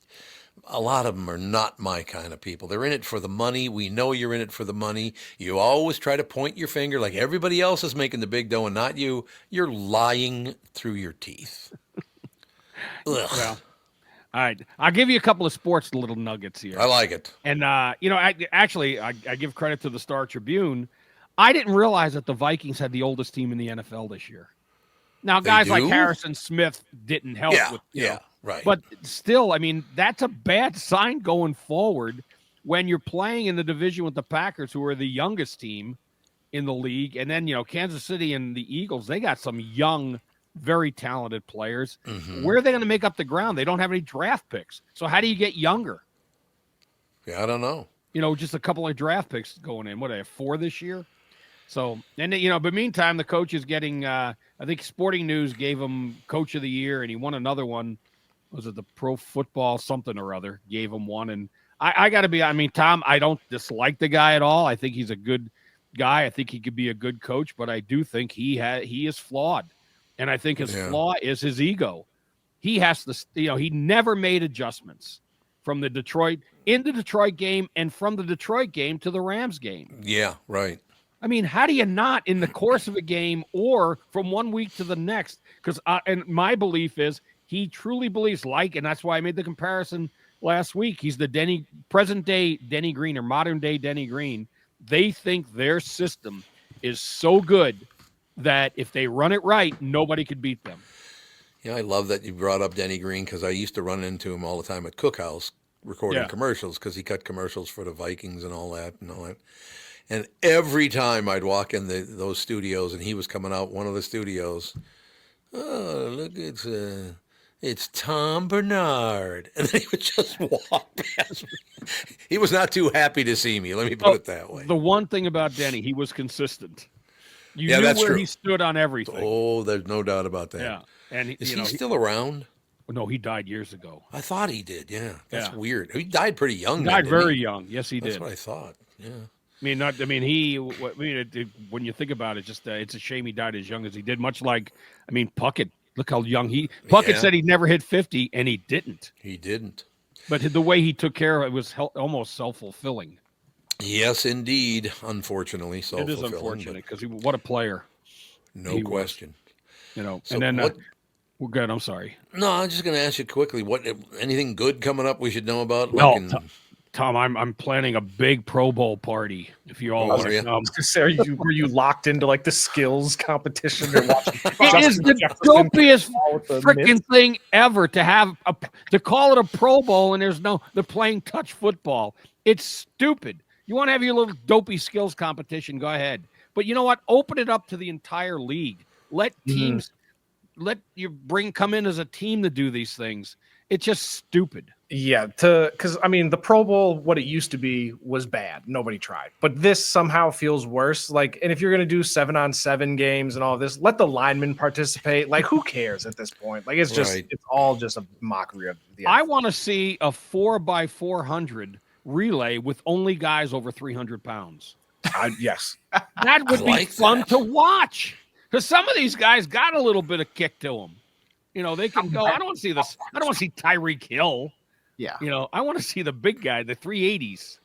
a lot of them are not my kind of people. They're in it for the money. We know you're in it for the money. You always try to point your finger like everybody else is making the big dough and not you. You're lying through your teeth. Ugh. Well, all right. I'll give you a couple of sports little nuggets here. I like it. And, I give credit to the Star Tribune. I didn't realize that the Vikings had the oldest team in the NFL this year. Now, guys like Harrison Smith didn't help. Right. But still, I mean, that's a bad sign going forward when you're playing in the division with the Packers, who are the youngest team in the league. And then, Kansas City and the Eagles, they got some young, very talented players. Mm-hmm. Where are they going to make up the ground? They don't have any draft picks. So how do you get younger? Yeah, I don't know. Just a couple of draft picks going in. What, I have 4 this year? So, and but meantime, the coach is getting, I think Sporting News gave him Coach of the Year, and he won another one. Was it the Pro Football something or other? Gave him one. And I got to be, Tom, I don't dislike the guy at all. I think he's a good guy. I think he could be a good coach, but I do think he is flawed. And I think his flaw is his ego. He has to, he never made adjustments from the Detroit game and from the Detroit game to the Rams game. Yeah, right. I mean, how do you not in the course of a game or from one week to the next? Because and my belief is he truly believes and that's why I made the comparison last week. He's the present day Denny Green or modern day Denny Green. They think their system is so good that if they run it right, nobody could beat them. Yeah, I love that you brought up Denny Green because I used to run into him all the time at Cookhouse recording commercials because he cut commercials for the Vikings and all that. And every time I'd walk in those studios and he was coming out one of the studios, oh, look, it's It's Tom Barnard. And then he would just walk past me. He was not too happy to see me. Let me put it that way. The one thing about Denny, he was consistent. You Yeah, knew that's where true. he stood on everything. Oh, there's no doubt about that. Yeah. And Is he still around? No, he died years ago. I thought he did. Yeah. That's Yeah. weird. He died pretty young. He then, died didn't very he? young. Yes, he That's did. what I thought. Yeah. When you think about it, just it's a shame he died as young as he did. Much like, Puckett. Look how young Puckett said he'd never hit 50, and he didn't. He didn't. But the way he took care of it was almost self-fulfilling. Yes, indeed. Unfortunately, It self-fulfilling. is unfortunate because what a player. No he question. Was. So And then what? we're good. I'm sorry. No, I'm just going to ask you quickly. What? Anything good coming up we should know about? No, Like Tom, I'm planning a big Pro Bowl party. If you all want to come, Were you locked into like the skills competition? You're watching it is the dopiest freaking thing ever to have to call it a Pro Bowl and they're playing touch football. It's stupid. You want to have your little dopey skills competition? Go ahead. But you know what? Open it up to the entire league. Let teams, come in as a team to do these things. It's just stupid. Yeah, because the Pro Bowl, what it used to be, was bad. Nobody tried, but this somehow feels worse. Like, and if you're gonna do 7-on-7 games and all this, let the linemen participate. Like, who cares at this point? Like, it's just it's all just a mockery of the. I want to see a 4x400 relay with only guys over 300 pounds. Yes, that would be fun to watch. Because some of these guys got a little bit of kick to them. They can go. I don't want to see this. I don't want to see Tyreek Hill. Yeah. I want to see the big guy, the 380s.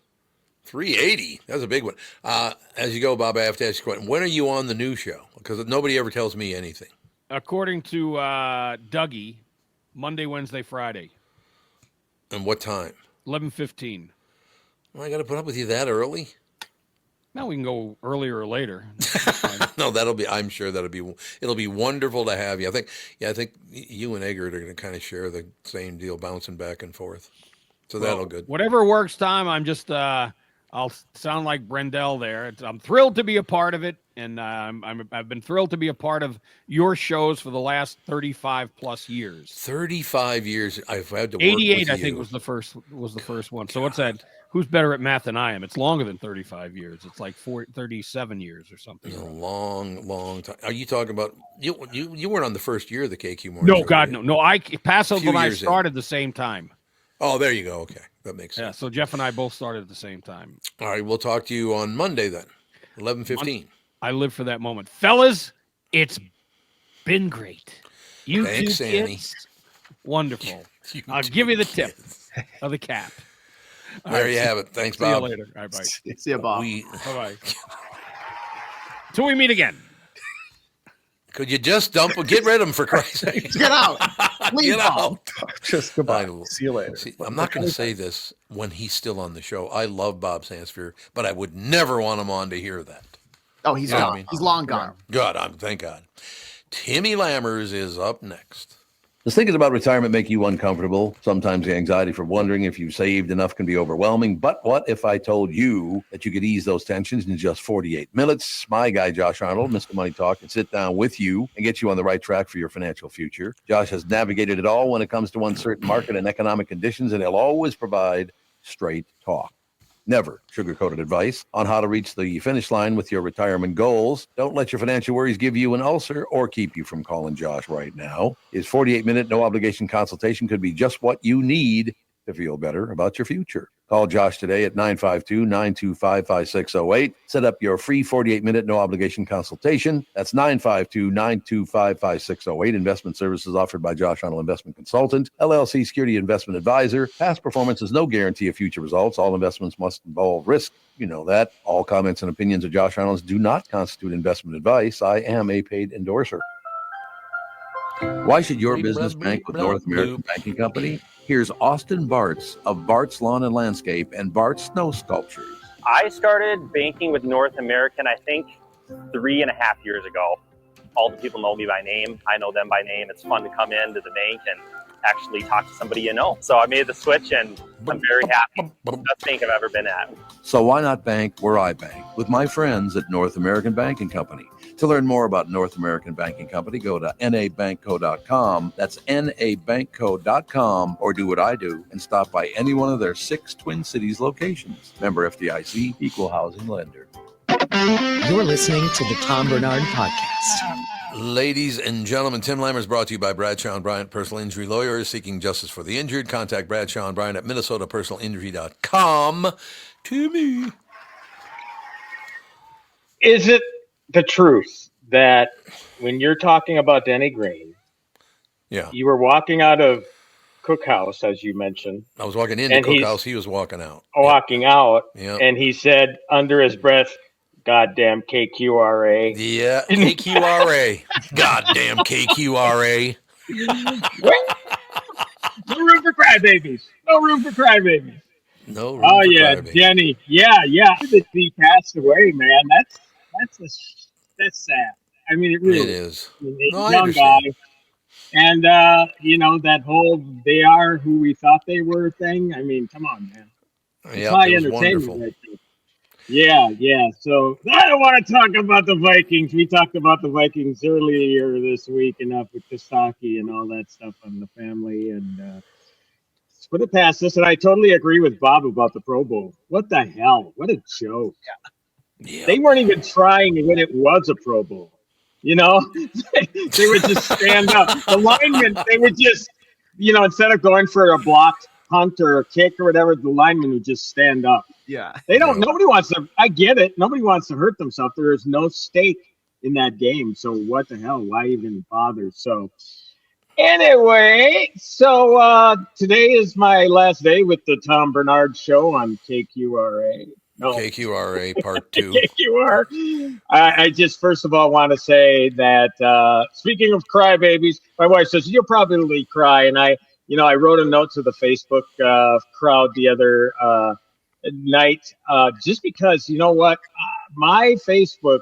380. That's a big one. As you go, Bob, I have to ask you a question. When are you on the new show? Because nobody ever tells me anything. According to Dougie, Monday, Wednesday, Friday. And what time? 11:15. Well, I got to put up with you that early? Now we can go earlier or later. No, I'm sure it'll be wonderful to have you. I think you and Eggert are going to kind of share the same deal, bouncing back and forth. So that'll good. Whatever works, Tom. I'm just, I'll sound like Brendel there. I'm thrilled to be a part of it. And I've been thrilled to be a part of your shows for the last 35 plus years. 35 years. I've had to work 88, with I you. think was the first one. So what's that? Who's better at math than I am? It's longer than 35 years. It's like 37 years or something. A long time. Are you talking about you weren't on the first year of the KQ Morning No, Show, God, were you? no. Passover and I years in. started the same time. Oh, there you go. Okay. That makes sense. Yeah, so Jeff and I both started at the same time. All right, we'll talk to you on Monday then, 11:15. I live for that moment. Fellas, it's been great. You Thanks, two Annie. kids, wonderful. I'll give you the tip of the cap. All There right, you have it. Thanks, see Bob. you later. All right, bye. See you, Bob. Bye-bye. Till we meet again. Could you just get rid of him for Christ's sake? Get out. Leave Get out. Just goodbye. See you later. See, I'm not going to say this when he's still on the show. I love Bob Sansevere, but I would never want him on to hear that. Oh, he's You know gone. what I mean? He's long gone. Good. Thank God. Timmy Lammers is up next. Does thinking about retirement make you uncomfortable? Sometimes the anxiety for wondering if you've saved enough can be overwhelming. But what if I told you that you could ease those tensions in just 48 minutes? My guy, Josh Arnold, Mr. Money Talk, can sit down with you and get you on the right track for your financial future. Josh has navigated it all when it comes to uncertain market and economic conditions, and he'll always provide straight talk. Never sugar-coated advice on how to reach the finish line with your retirement goals. Don't let your financial worries give you an ulcer or keep you from calling Josh right now. His 48-minute no-obligation consultation could be just what you need to feel better about your future. Call Josh today at 952-925-5608. Set up your free 48-minute no-obligation consultation. That's 952-925-5608. Investment services offered by Josh Arnold Investment Consultant, LLC Security Investment Advisor. Past performance is no guarantee of future results. All investments must involve risk. You know that. All comments and opinions of Josh Arnold do not constitute investment advice. I am a paid endorser. Why should your business bank with North American Banking Company? Here's Austin Bartz of Bartz Lawn and Landscape and Bartz Snow Sculptures. I started banking with North American, I think, 3.5 years ago. All the people know me by name. I know them by name. It's fun to come into the bank and actually talk to somebody you know. So I made the switch, and I'm very happy. Best bank I've ever been at. So why not bank where I bank? With my friends at North American Banking Company. To learn more about North American Banking Company, go to nabankco.com. That's nabankco.com, or do what I do and stop by any one of their 6 Twin Cities locations. Member FDIC, equal housing lender. You're listening to the Tom Barnard Podcast. Ladies and gentlemen, Tim Lammer is brought to you by Bradshaw and Bryant, personal injury lawyers seeking justice for the injured. Contact Bradshaw and Bryant at minnesotapersonalinjury.com. Timmy. Is it the truth that when you're talking about Denny Green, you were walking out of Cookhouse, as you mentioned? I was walking into Cookhouse. He was walking out. Walking out. Yep. And he said under his breath, "Goddamn KQRA." Yeah, KQRA. Goddamn KQRA. No room for crybabies. No room for crybabies. No room for crybabies. Denny. Yeah. That he passed away, man. That's sad. I mean, it really is. No, young guy. And that whole "they are who we thought they were" thing. I mean, come on, man. It's high entertainment right there. Yeah. So I don't want to talk about the Vikings. We talked about the Vikings earlier this week enough with Kostaki and all that stuff on the family. And let's put it past this. And I totally agree with Bob about the Pro Bowl. What the hell? What a joke. Yeah. They weren't even trying when it was a Pro Bowl. They would just stand up. The linemen, they would just, instead of going for a blocked punt or a kick or whatever, the linemen would just stand up. Yeah. Nobody wants to, I get it. Nobody wants to hurt themselves. There is no stake in that game. So what the hell? Why even bother? So anyway, today is my last day with the Tom Barnard Show on KQRA. No. KQRA Part 2. KQR. I just first of all want to say that speaking of crybabies, my wife says you'll probably cry, and I wrote a note to the Facebook crowd the other night, just because my Facebook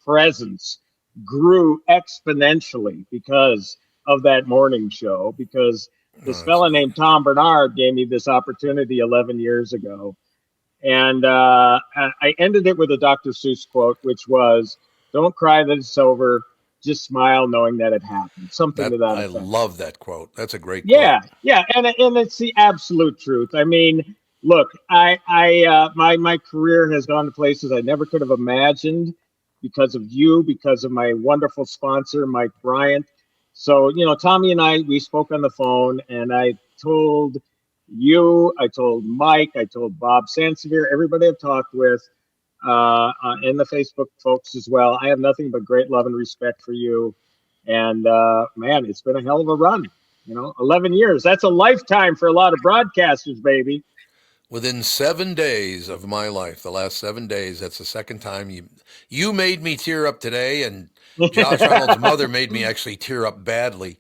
presence grew exponentially because of that morning show. Because this fella named Tom Barnard gave me this opportunity 11 years ago. And I ended it with a Dr. Seuss quote, which was, "Don't cry that it's over. Just smile knowing that it happened." Something to that effect. I love that quote. That's a great quote. Yeah. And it's the absolute truth. I mean, look, my career has gone to places I never could have imagined because of you, because of my wonderful sponsor, Mike Bryant. So, Tommy and I, we spoke on the phone, and I told you, I told Mike, I told Bob Sansevere, everybody I've talked with, and the Facebook folks as well. I have nothing but great love and respect for you. And man, it's been a hell of a run. 11 years. That's a lifetime for a lot of broadcasters, baby. Within 7 days of my life, the last 7 days, that's the second time you made me tear up today, and Josh Arnold's mother made me actually tear up badly.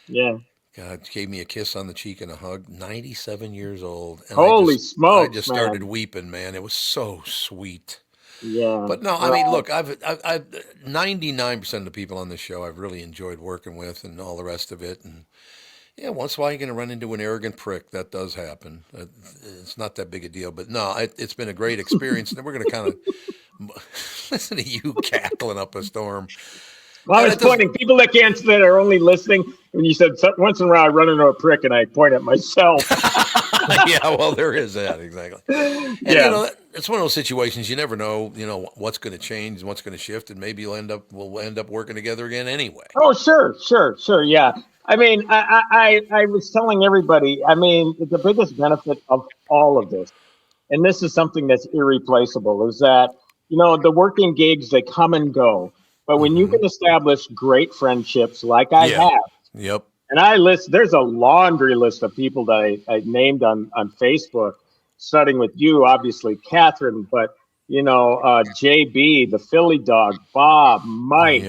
Yeah. God gave me a kiss on the cheek and a hug. 97 years old. And Holy smokes! I just started weeping, man. It was so sweet. Yeah. But no, I mean, look, I've 99% of the people on this show I've really enjoyed working with, and all the rest of it. And yeah, once in a while you're going to run into an arrogant prick. That does happen. It's not that big a deal. But no, it's been a great experience. And we're going to kind of listen to you cackling up a storm. Well, I was pointing. People that are only listening, when you said once in a while I run into a prick, and I point at myself. Yeah, well, there is that, exactly. And, it's one of those situations you never know, what's going to change and what's going to shift, and maybe we'll end up working together again anyway. Oh, sure, yeah. I mean, I was telling everybody, I mean, the biggest benefit of all of this, and this is something that's irreplaceable, is that, the working gigs, they come and go. But when you can establish great friendships like I have, yep. And there's a laundry list of people that I named on Facebook, starting with you, obviously, Catherine, but, JB, the Philly Dog, Bob, Mike,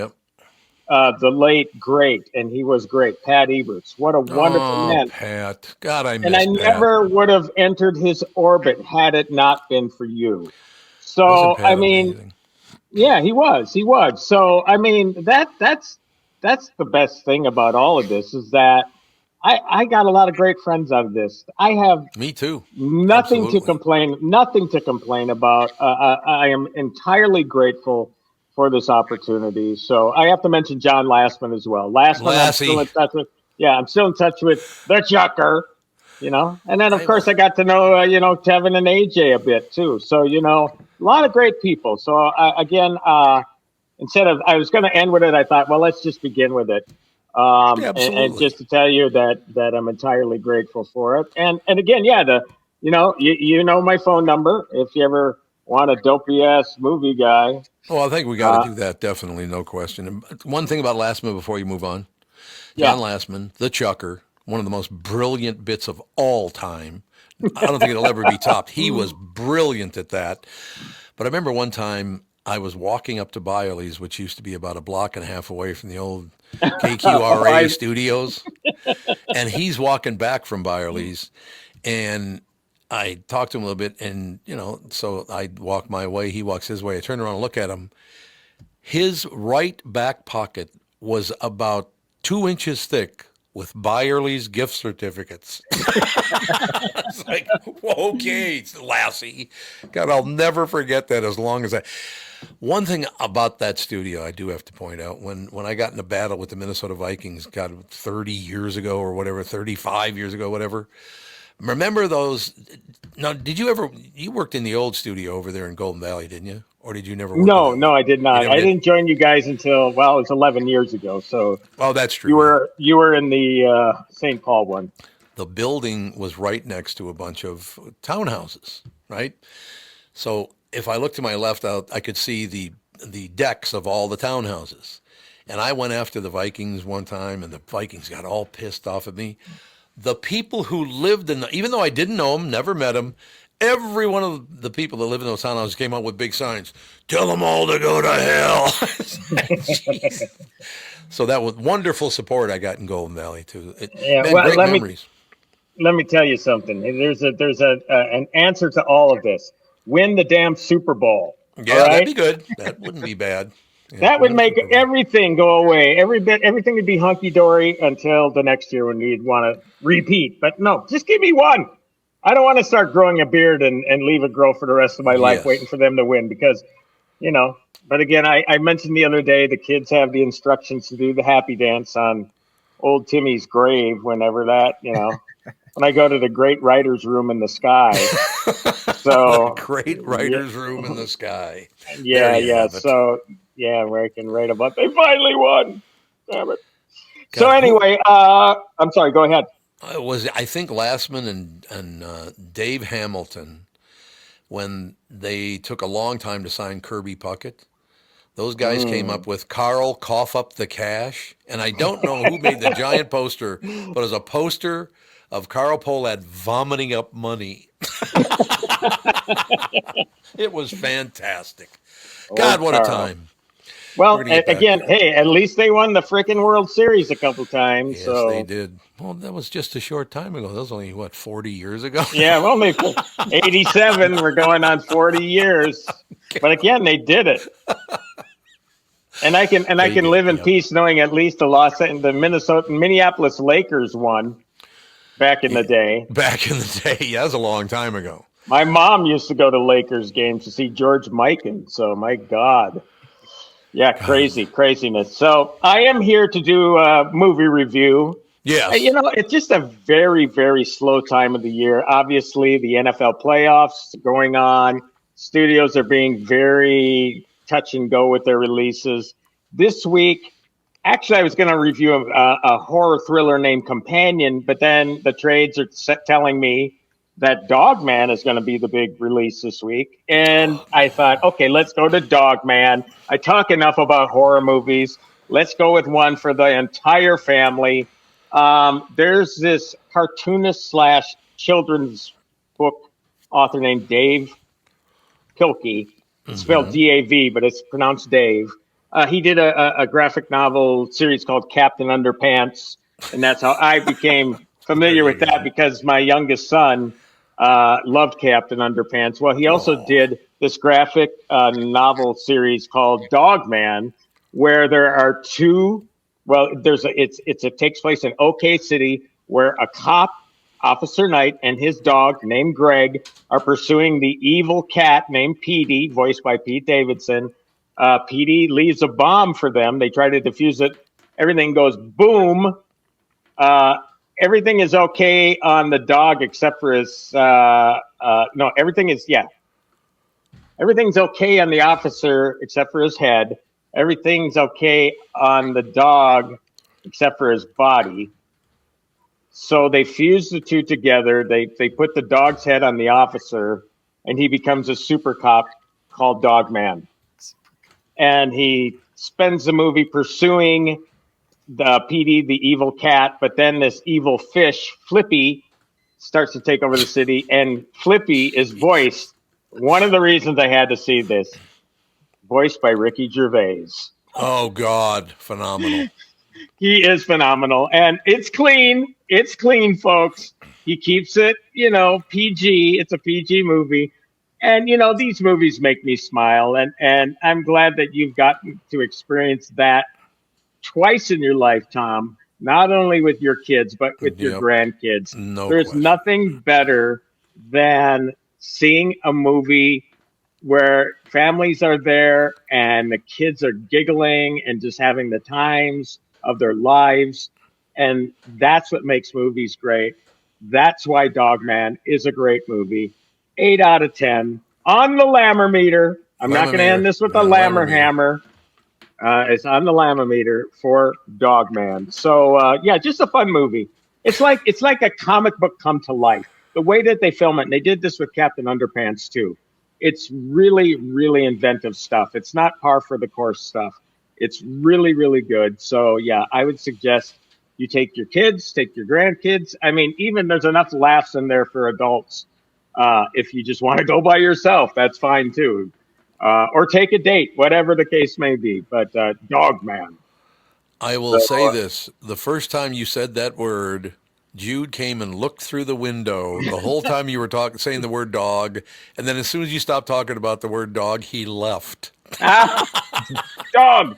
the late, great, and he was great, Pat Eberts. What a wonderful man. Pat. God, I miss And I Pat. never would have entered his orbit had it not been for you. So, I mean... Amazing? Yeah, he was. So, I mean, that's the best thing about all of this, is that I got a lot of great friends out of this. I have Me too. nothing Absolutely. to complain. Nothing to complain about. I am entirely grateful for this opportunity. So I have to mention John Lastman as well. Lastman, I'm still in touch with. Yeah, I'm still in touch with the Chucker. And then of course I got to know Kevin and AJ a bit too. So a lot of great people. So again, instead of I was going to end with it, I thought, well, let's just begin with it. And just to tell you that I'm entirely grateful for it. And again, you know my phone number if you ever want a dopey ass movie guy. Well, I think we got to do that. Definitely. No question. And one thing about Lastman before you move on, John Lastman, the Chucker, one of the most brilliant bits of all time. I don't think it'll ever be topped. He was brilliant at that. But I remember one time I was walking up to Byerly's, which used to be about a block and a half away from the old KQRA studios. And he's walking back from Byerly's. And I talked to him a little bit. And, so I walk my way. He walks his way. I turn around and look at him. His right back pocket was about 2 inches thick with Byerly's gift certificates. It's like, okay, Lassie. God, I'll never forget that as long as I... One thing about that studio I do have to point out, when I got in a battle with the Minnesota Vikings, God, 30 years ago or whatever, 35 years ago, whatever. Remember those... Now, you worked in the old studio over there in Golden Valley, didn't you? Or did you never work? No, I did not. I didn't join you guys until, it was 11 years ago. So that's true. You were in the St. Paul one. The building was right next to a bunch of townhouses, right? So if I looked to my left out, I could see the decks of all the townhouses. And I went after the Vikings one time, and the Vikings got all pissed off at me. The people who lived even though I didn't know them, never met them, every one of the people that live in those townhouses came out with big signs. Tell them all to go to hell. So that was wonderful support I got in Golden Valley too. Great memories. Let me tell you something. There's an answer to all of this. Win the damn Super Bowl. Yeah, that'd be good. That wouldn't be bad. Yeah, that would make everything go away. Everything would be hunky dory until the next year when we'd want to repeat. But no, just give me one. I don't want to start growing a beard and leave it grow for the rest of my life waiting for them to win because, but again, I mentioned the other day, the kids have the instructions to do the happy dance on old Timmy's grave whenever that, when I go to the great writer's room in the sky. So great writer's room in the sky. Yeah. So, where I can write about, they finally won. Damn it. So anyway, I'm sorry, go ahead. It was, I think, Lastman and Dave Hamilton, when they took a long time to sign Kirby Puckett. Those guys came up with Carl Cough Up the Cash. And I don't know who made the giant poster, but it was a poster of Carl Pohlad vomiting up money. It was fantastic. God, what a time. Well, again, hey, at least they won the freaking World Series a couple times. Yes, so. They did. Well, that was just a short time ago. That was only, 40 years ago? Yeah, well, only 87. We're going on 40 years. But again, they did it. And I can live in peace knowing at least the Minneapolis Lakers won back in the day. Back in the day. Yeah, that was a long time ago. My mom used to go to Lakers games to see George Mikan. So, my God. Yeah, craziness. So I am here to do a movie review. Yeah. It's just a very, very slow time of the year. Obviously, the NFL playoffs going on. Studios are being very touch and go with their releases. This week, actually, I was going to review a horror thriller named Companion, but then the trades are telling me that Dogman is going to be the big release this week. And I thought, okay, let's go to Dogman. I talk enough about horror movies. Let's go with one for the entire family. There's this cartoonist / children's book author named Dave Pilkey. It's spelled D-A-V, but it's pronounced Dave. He did a graphic novel series called Captain Underpants. And that's how I became familiar with that because my youngest son loved Captain Underpants. Well, he also did this graphic novel series called Dogman, where there are two. Well, it takes place in OK City, where a cop, Officer Knight, and his dog named Greg are pursuing the evil cat named Petey, voiced by Pete Davidson. Petey leaves a bomb for them. They try to defuse it. Everything goes boom. Everything is okay on the dog except for his everything's okay on the officer except for his head. Everything's okay on the dog except for his body. So they fuse the two together. They put the dog's head on the officer, and he becomes a super cop called Dog Man. And he spends the movie pursuing the Petey, the evil cat, but then this evil fish, Flippy, starts to take over the city, and Flippy is voiced, one of the reasons I had to see this, voiced by Ricky Gervais. Oh, God, phenomenal. He is phenomenal, and it's clean. It's clean, folks. He keeps it, PG. It's a PG movie. And, these movies make me smile, and I'm glad that you've gotten to experience that twice in your life, Tom, not only with your kids, but with your grandkids. There's nothing better than seeing a movie where families are there and the kids are giggling and just having the times of their lives. And that's what makes movies great. That's why Dog Man is a great movie. 8 out of 10 on the Lammer meter. I'm not going to end this with a Lammer hammer. It's on the Lammer for Dog Man. So just a fun movie. It's like a comic book come to life. The way that they film it, and they did this with Captain Underpants too. It's really, really inventive stuff. It's not par for the course stuff. It's really, really good. So yeah, I would suggest you take your kids, take your grandkids. I mean, even there's enough laughs in there for adults. If you just want to go by yourself, that's fine too. Or take a date, whatever the case may be. But Dog Man. I will say this. The first time you said that word, Jude came and looked through the window the whole time you were saying the word dog. And then as soon as you stopped talking about the word dog, he left. Dog.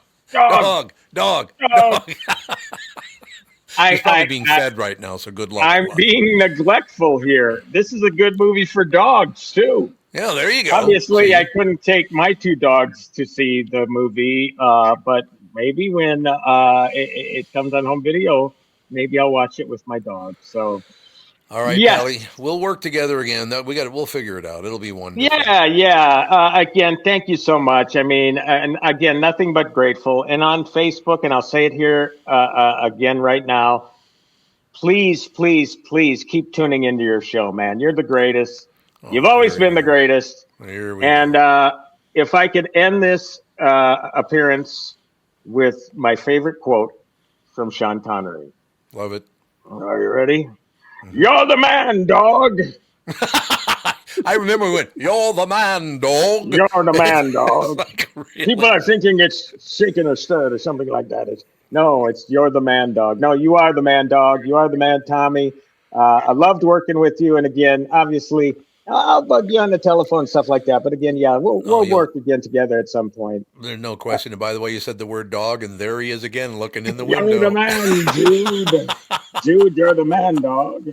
He's probably being fed right now, so good luck. I'm being neglectful here. This is a good movie for dogs, too. Yeah, there you go. Obviously, I couldn't take my 2 dogs to see the movie, but maybe when it comes on home video, maybe I'll watch it with my dog. So, all right, Kelly, we'll work together again. We'll figure it out. It'll be wonderful. Yeah. Again, thank you so much. I mean, and again, nothing but grateful. And on Facebook, and I'll say it here again right now, please keep tuning into your show, man. You're the greatest. You've always been the greatest. And if I could end this appearance with my favorite quote from Sean Connery. Love it. Are you ready? Mm-hmm. You're the man, dog. I remember when you're the man, dog. You're the man, dog. Like, really? People are thinking it's shaken or stirred or something like that. It's you're the man, dog. No, you are the man, dog. You are the man, Tommy. I loved working with you. And again, obviously, I'll bug you on the telephone and stuff like that. But again, we'll work again together at some point. There's no question. And by the way, you said the word dog, and there he is again looking in the window. You're the man, Jude. Jude, you're the man, dog.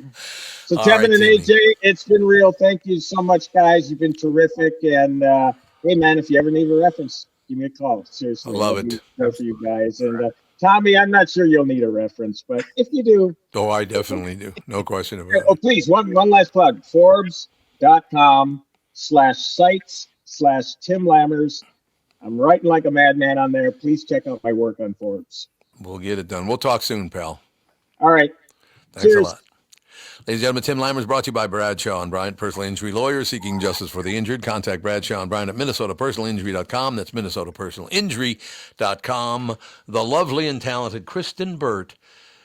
So Kevin and AJ, it's been real. Thank you so much, guys. You've been terrific. And hey, man, if you ever need a reference, give me a call. Seriously. I love it. For you guys. And Tommy, I'm not sure you'll need a reference, but if you do. Oh, I definitely do. No question about it. Oh, please, one last plug. Forbes.com/sites/Tim Lammers. I'm writing like a madman on there. Please check out my work on Forbes. We'll get it done. We'll talk soon, pal. All right. Thanks Cheers. a lot. Ladies and gentlemen, Tim Lammers brought to you by Bradshaw and Bryant, personal injury lawyers seeking justice for the injured. Contact Bradshaw and Bryant at MinnesotaPersonalInjury.com. That's MinnesotaPersonalInjury.com. The lovely and talented Kristen Burt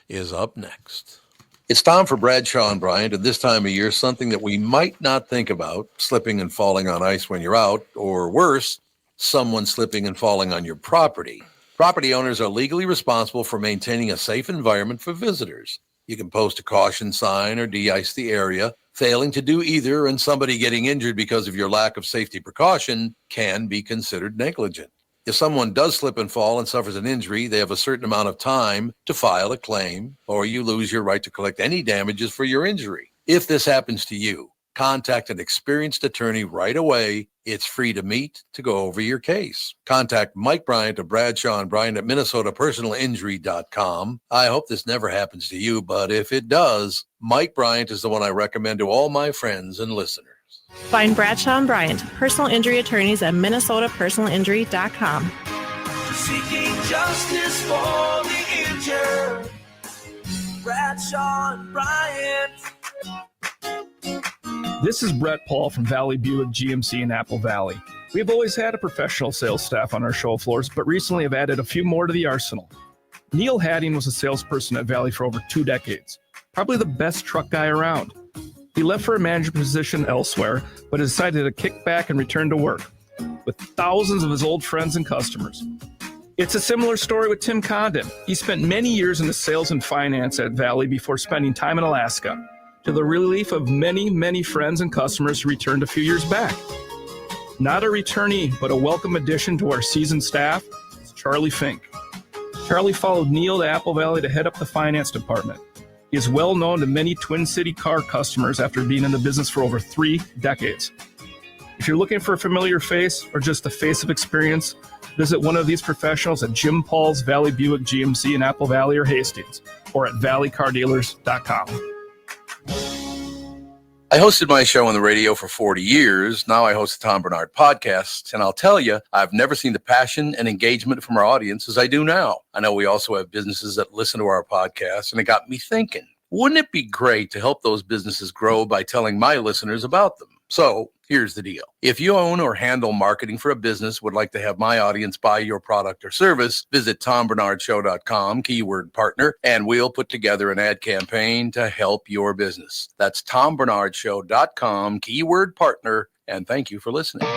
is up next. It's time for Bradshaw and Bryant. At this time of year, something that we might not think about, slipping and falling on ice when you're out, or worse, someone slipping and falling on your property. Property owners are legally responsible for maintaining a safe environment for visitors. You can post a caution sign or de-ice the area. Failing to do either and somebody getting injured because of your lack of safety precaution can be considered negligent. If someone does slip and fall and suffers an injury, they have a certain amount of time to file a claim, or you lose your right to collect any damages for your injury. If this happens to you, contact an experienced attorney right away. It's free to meet to go over your case. Contact Mike Bryant of Bradshaw and Bryant at MinnesotaPersonalInjury.com. I hope this never happens to you, but if it does, Mike Bryant is the one I recommend to all my friends and listeners. Find Bradshaw and Bryant, personal injury attorneys at MinnesotaPersonalInjury.com. Seeking justice for the injured. Bradshaw and Bryant. This is Brett Paul from Valley Buick GMC in Apple Valley. We've always had a professional sales staff on our show floors, but recently have added a few more to the arsenal. Neil Hadding was a salesperson at Valley for over 2 decades, probably the best truck guy around. He left for a manager position elsewhere, but decided to kick back and return to work with thousands of his old friends and customers. It's a similar story with Tim Condon. He spent many years in the sales and finance at Valley before spending time in Alaska, to the relief of many, many friends and customers who returned a few years back. Not a returnee, but a welcome addition to our seasoned staff is Charlie Fink. Charlie followed Neil to Apple Valley to head up the finance department. He is well known to many Twin City car customers after being in the business for over 3 decades. If you're looking for a familiar face or just a face of experience, visit one of these professionals at Jim Paul's Valley Buick GMC in Apple Valley or Hastings, or at valleycardealers.com. I hosted my show on the radio for 40 years. Now I host the Tom Barnard Podcast, and I'll tell you, I've never seen the passion and engagement from our audience as I do now. I know we also have businesses that listen to our podcast, and it got me thinking, wouldn't it be great to help those businesses grow by telling my listeners about them? So here's the deal. If you own or handle marketing for a business, would like to have my audience buy your product or service, visit TomBernardShow.com, keyword partner, and we'll put together an ad campaign to help your business. That's TomBernardShow.com, keyword partner, and thank you for listening.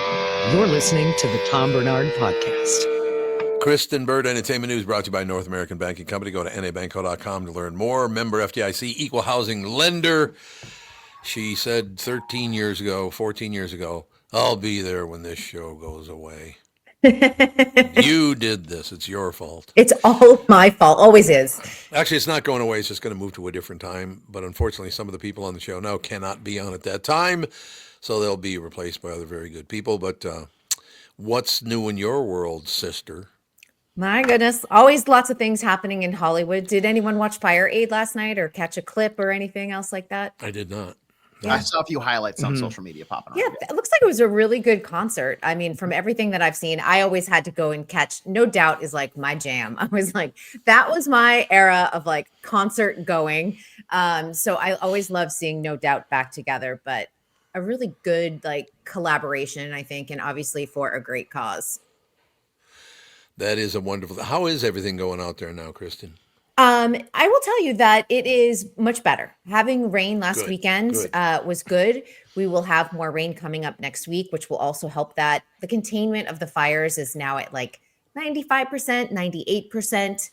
You're listening to the Tom Barnard Podcast. Kristen Bird Entertainment News brought to you by North American Banking Company. Go to nabanco.com to learn more. Member FDIC, equal housing lender. She said 14 years ago, I'll be there when this show goes away. You did this. It's your fault. It's all my fault. Always is. Actually, it's not going away. It's just going to move to a different time. But unfortunately, some of the people on the show now cannot be on at that time. So they'll be replaced by other very good people. But what's new in your world, sister? My goodness. Always lots of things happening in Hollywood. Did anyone watch Fire Aid last night or catch a clip or anything else like that? I did not. Yeah. I saw a few highlights on social media popping up. Yeah, it looks like it was a really good concert. I mean, from everything that I've seen, I always had to go and catch. No Doubt is like my jam. I was like, that was my era of like concert going. So I always love seeing No Doubt back together, but a really good like collaboration, I think, and obviously for a great cause. That is a wonderful. How is everything going out there now, Kristen? I will tell you that it is much better. Having rain last weekend was good. We will have more rain coming up next week, which will also help that. The containment of the fires is now at like 95%, 98%.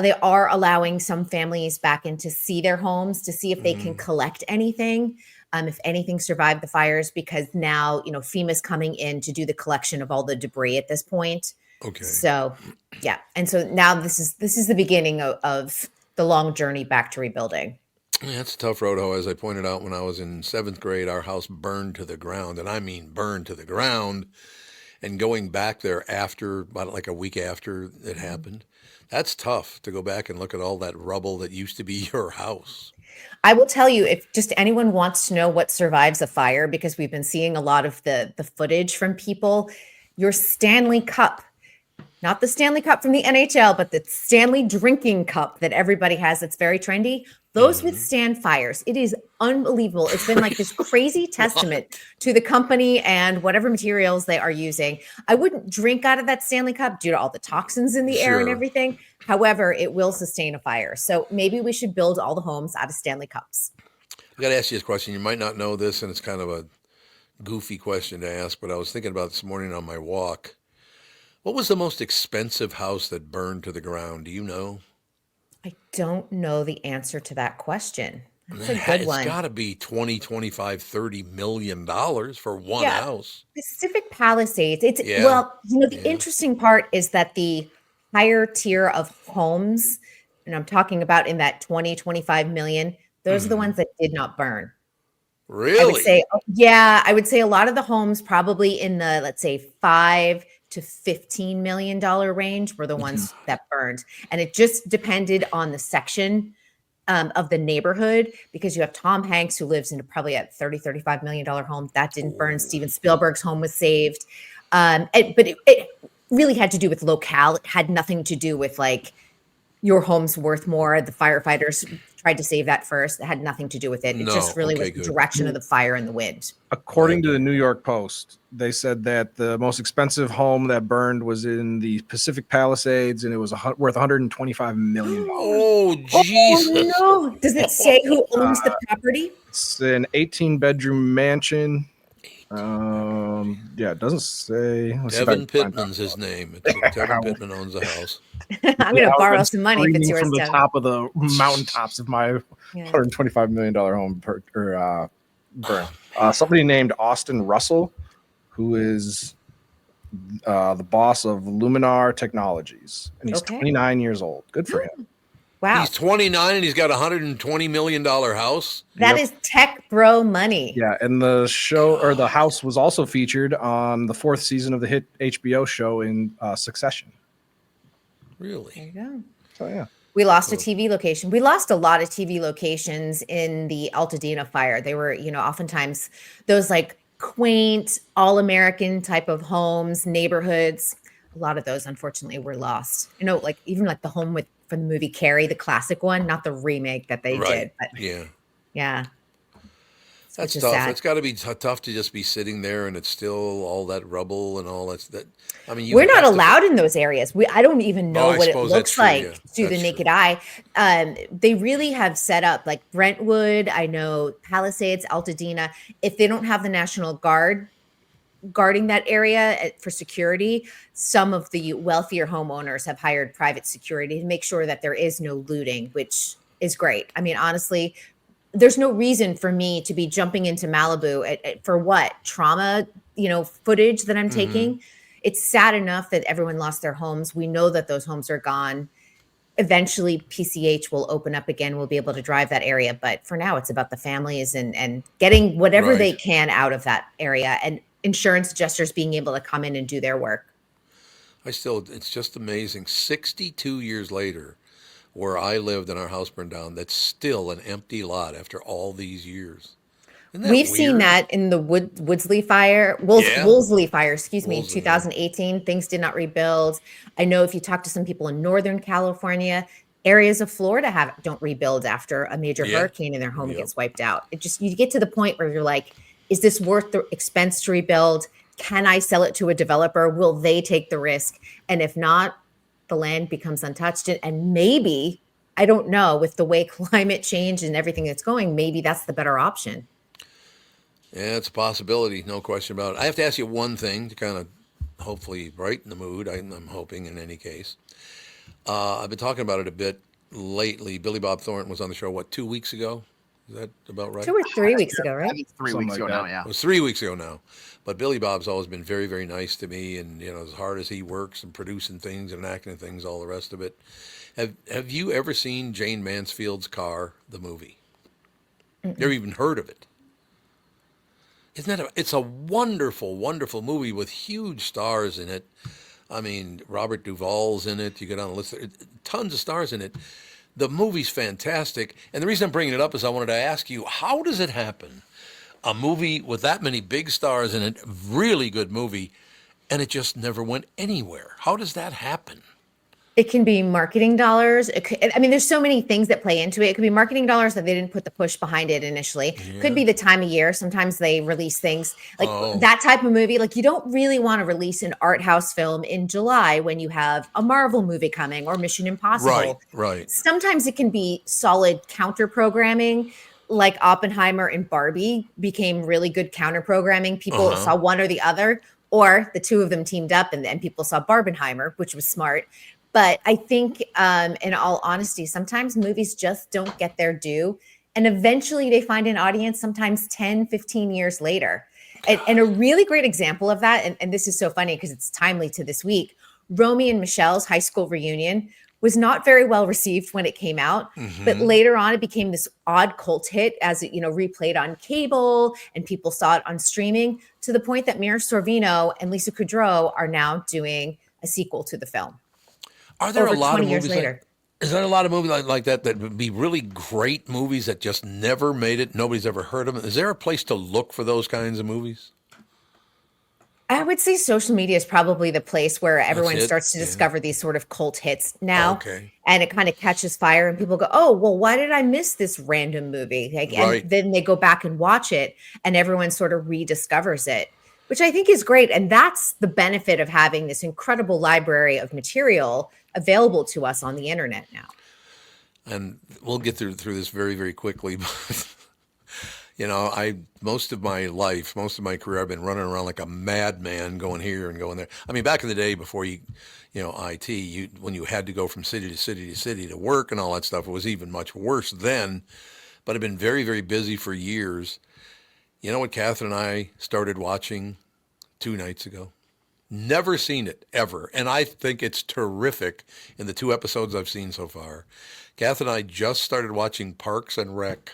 They are allowing some families back in to see their homes to see if they can collect anything, if anything survived the fires, because now, FEMA's coming in to do the collection of all the debris at this point. Okay. So, yeah. And so now this is the beginning of the long journey back to rebuilding. Yeah, it's a tough road, as I pointed out when I was in 7th grade, our house burned to the ground, and I mean burned to the ground. And going back there after, about like a week after it happened, that's tough to go back and look at all that rubble that used to be your house. I will tell you, if just anyone wants to know what survives a fire, because we've been seeing a lot of the footage from people, your Stanley Cup. Not the Stanley Cup from the NHL, but the Stanley drinking cup that everybody has that's very trendy. Those withstand fires. It is unbelievable. It's been like this crazy testament to the company and whatever materials they are using. I wouldn't drink out of that Stanley Cup due to all the toxins in the air and everything. However, it will sustain a fire. So maybe we should build all the homes out of Stanley Cups. I got to ask you this question. You might not know this, and it's kind of a goofy question to ask, but I was thinking about this morning on my walk. What was the most expensive house that burned to the ground? Do you know? I don't know the answer to that question. That's a good one. It's got to be 20, 25, 30 million dollars for one house. Pacific Palisades. Well, the interesting part is that the higher tier of homes, and I'm talking about in that 20, 25 million, those are the ones that did not burn. Really? I would say a lot of the homes probably in the, let's say, $5 to $15 million range were the ones that burned. And it just depended on the section of the neighborhood, because you have Tom Hanks, who lives in probably a $35 million home that didn't burn. Steven Spielberg's home was saved. But it really had to do with locale. It had nothing to do with like your home's worth more. The firefighters tried to save that first. It had nothing to do with it. It just really was the direction of the fire and the wind. According to the New York Post, they said that the most expensive home that burned was in the Pacific Palisades, and it was worth $125 million. Oh, Jesus. Oh, no. Does it say who owns the property? It's an 18-bedroom mansion. It doesn't say. Devin Pittman's his name. Devin Pittman owns the house. I'm going to borrow some money if it's yours, from the Devin. top of the mountaintops of my $125 million home burn. Somebody named Austin Russell, who is the boss of Luminar Technologies, and he's 29 years old. Good for him. Wow. He's 29 and he's got a $120 million house. That is tech bro money. Yeah, and the show or the house was also featured on the 4th season of the hit HBO show in Succession. Really? There you go. So yeah. We lost a TV location. We lost a lot of TV locations in the Altadena fire. They were, oftentimes those like quaint, all-American type of homes, neighborhoods. A lot of those, unfortunately, were lost. Like even like the home from the movie Carrie, the classic one, not the remake that they did. But yeah. That's tough. Sad. It's got to be tough to just be sitting there and it's still all that rubble and all that. I mean, we're not allowed in those areas. I don't even know what it looks like through the naked eye. They really have set up like Brentwood. I know Palisades, Altadena. If they don't have the National Guard guarding that area for security, some of the wealthier homeowners have hired private security to make sure that there is no looting, which is great. I mean, honestly, there's no reason for me to be jumping into Malibu for what trauma, footage that I'm taking. It's sad enough that everyone lost their homes. We know that those homes are gone. Eventually PCH will open up again. We'll be able to drive that area. But for now, it's about the families and getting whatever they can out of that area, and insurance adjusters being able to come in and do their work. It's just amazing. 62 years later, where I lived and our house burned down, that's still an empty lot after all these years. We've seen that in the Wolseley fire, 2018. Things did not rebuild. I know if you talk to some people in Northern California, areas of Florida don't rebuild after a major hurricane and their home gets wiped out. You get to the point where you're like, is this worth the expense to rebuild? Can I sell it to a developer? Will they take the risk? And if not, the land becomes untouched. And maybe, I don't know, with the way climate change and everything that's going, maybe that's the better option. Yeah, it's a possibility. No question about it. I have to ask you one thing to kind of hopefully brighten the mood. I'm hoping in any case. I've been talking about it a bit lately. Billy Bob Thornton was on the show, 2 weeks ago? Is that about right? 2 or 3 weeks ago, right? I think 3 weeks ago now, yeah. It was 3 weeks ago now. But Billy Bob's always been very, very nice to me, and as hard as he works and producing things and acting things, all the rest of it. Have you ever seen Jane Mansfield's Car, the movie? Never even heard of it. It's a wonderful, wonderful movie with huge stars in it. I mean, Robert Duvall's in it. You go down the list, tons of stars in it. The movie's fantastic. And the reason I'm bringing it up is I wanted to ask you, how does it happen? A movie with that many big stars in it, really good movie, and it just never went anywhere. How does that happen? It can be marketing dollars. There's so many things that play into it. It could be marketing dollars that they didn't put the push behind it initially. Yeah. Could be the time of year. Sometimes they release things like that type of movie. Like, you don't really want to release an art house film in July when you have a Marvel movie coming or Mission Impossible. Right. Sometimes it can be solid counter programming, like Oppenheimer and Barbie became really good counter programming. People saw one or the other, or the two of them teamed up and people saw Barbenheimer, which was smart. But I think, in all honesty, sometimes movies just don't get their due. And eventually they find an audience sometimes 10, 15 years later. And a really great example of that, and this is so funny because it's timely to this week, Romy and Michelle's high school reunion was not very well received when it came out, but later on it became this odd cult hit as it, replayed on cable and people saw it on streaming, to the point that Mira Sorvino and Lisa Kudrow are now doing a sequel to the film. Are there over a lot 20 of years movies later? Is there a lot of movies like that would be really great movies that just never made it? Nobody's ever heard of them. Is there a place to look for those kinds of movies? I would say social media is probably the place where everyone starts to discover these sort of cult hits now. And it kind of catches fire and people go, oh, well, why did I miss this random movie? And then they go back and watch it and everyone sort of rediscovers it, which I think is great. And that's the benefit of having this incredible library of material available to us on the internet now. And we'll get through this very, very quickly. But most of my life, most of my career, I've been running around like a madman, going here and going there. I mean, back in the day before IT, when you had to go from city to city to city to work and all that stuff, it was even much worse then. But I've been very, very busy for years. You know what Catherine and I started watching 2 nights ago? Never seen it, ever. And I think it's terrific in the 2 episodes I've seen so far. Catherine and I just started watching Parks and Rec.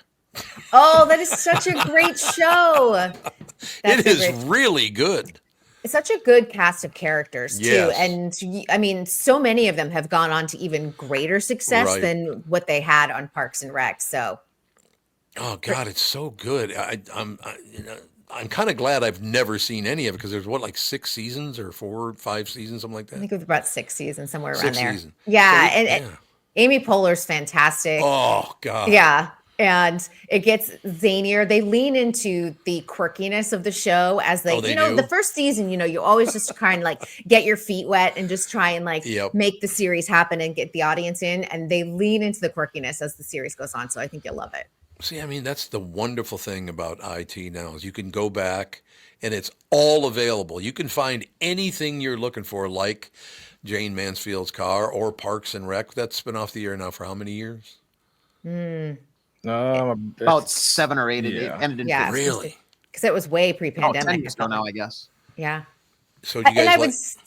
Oh, that is such a great show. It is really good. It's such a good cast of characters, too. Yes. And I mean, so many of them have gone on to even greater success than what they had on Parks and Rec. So, oh God, it's so good. I'm kind of glad I've never seen any of it, because there's like 6 seasons or 4 or 5 seasons, something like that. I think it was about 6 seasons, somewhere around 6 there. seasons. Yeah, So and Amy Poehler's fantastic. Oh God. Yeah. And it gets zanier. They lean into the quirkiness of the show as they do? the first season, you always just try and get your feet wet and just try and make the series happen and get the audience in. And they lean into the quirkiness as the series goes on. So I think you'll love it. See, I mean, that's the wonderful thing about IT now, is you can go back and it's all available. You can find anything you're looking for, like Jane Mansfield's Car or Parks and Rec. That's been off the air now for how many years? About 7 or 8. It ended in 15. Really? Because it was way pre-pandemic. 10 years ago now, I guess. Yeah. So you guys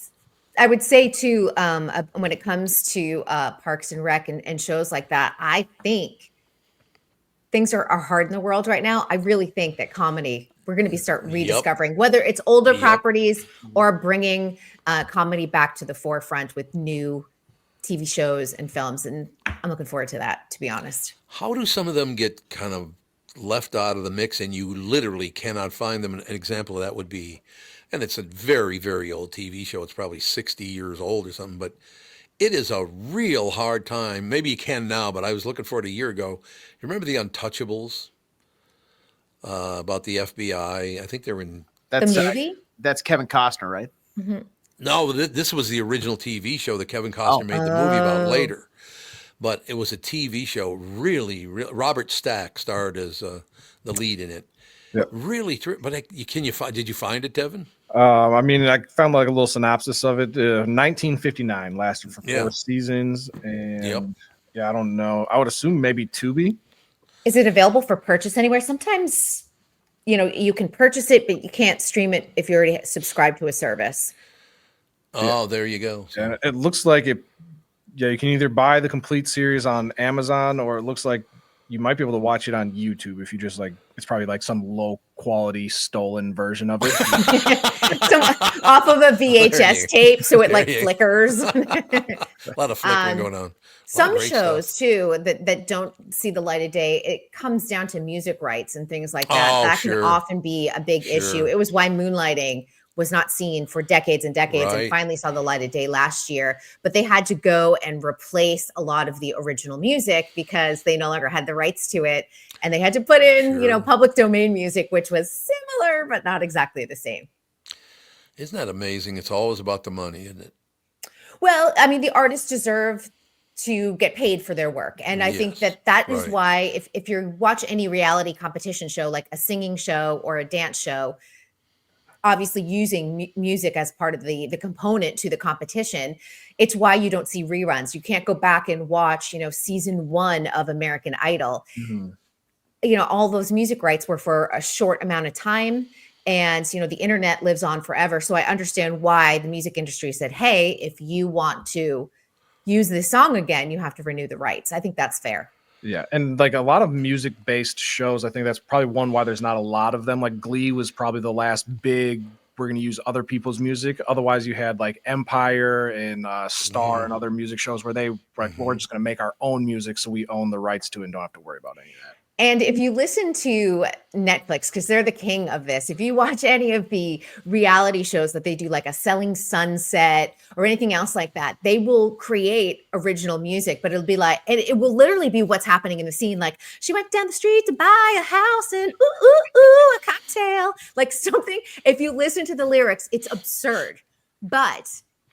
I would say too, when it comes to Parks and Rec and shows like that, I think things are hard in the world right now. I really think that comedy, we're going to start rediscovering, whether it's older properties or bringing comedy back to the forefront with new TV shows and films. And I'm looking forward to that, to be honest. How do some of them get kind of left out of the mix and you literally cannot find them? An example of that would be, and it's a very, very old TV show. It's probably 60 years old or something, but it is a real hard time. Maybe you can now, but I was looking for it a year ago. You remember The Untouchables? About the FBI. I think they were in... The movie? That's Kevin Costner, right? Mm-hmm. No, this was the original TV show that Kevin Costner made the movie about later. But it was a TV show, really. Robert Stack starred as the lead in it. Yep. Really, but did you find it, Devin? I mean, I found like a little synopsis of it. 1959, lasted for 4 seasons, and I don't know. I would assume maybe Tubi. Is it available for purchase anywhere? Sometimes, you can purchase it, but you can't stream it if you already subscribe to a service. Oh, there you go. And it looks like it. Yeah, you can either buy the complete series on Amazon, or it looks like you might be able to watch it on YouTube if you just it's probably like some low quality stolen version of it. Off of a VHS tape, so it flickers. A lot of flickering going on. Some shows too that don't see the light of day, it comes down to music rights and things like that. That can often be a big issue. It was why Moonlighting was not seen for decades and decades and finally saw the light of day last year. But they had to go and replace a lot of the original music because they no longer had the rights to it. And they had to put in, public domain music, which was similar, but not exactly the same. Isn't that amazing? It's always about the money, isn't it? Well, I mean, the artists deserve to get paid for their work. And I think that is why if you watch any reality competition show, like a singing show or a dance show, obviously using music as part of the component to the competition, it's why you don't see reruns. You can't go back and watch, season 1 of American Idol. Mm-hmm. all those music rights were for a short amount of time. And, the internet lives on forever. So I understand why the music industry said, hey, if you want to use this song again, you have to renew the rights. I think that's fair. Yeah. And like a lot of music based shows, I think that's probably one why there's not a lot of them. Like Glee was probably the last big, we're going to use other people's music. Otherwise, you had like Empire and Star and other music shows where they like, we're just going to make our own music. So we own the rights to it and don't have to worry about any of that. And if you listen to Netflix, because they're the king of this, if you watch any of the reality shows that they do, like a Selling Sunset or anything else like that, they will create original music, but it'll be like, and it will literally be what's happening in the scene. Like, she went down the street to buy a house and a cocktail, like something. If you listen to the lyrics, it's absurd, but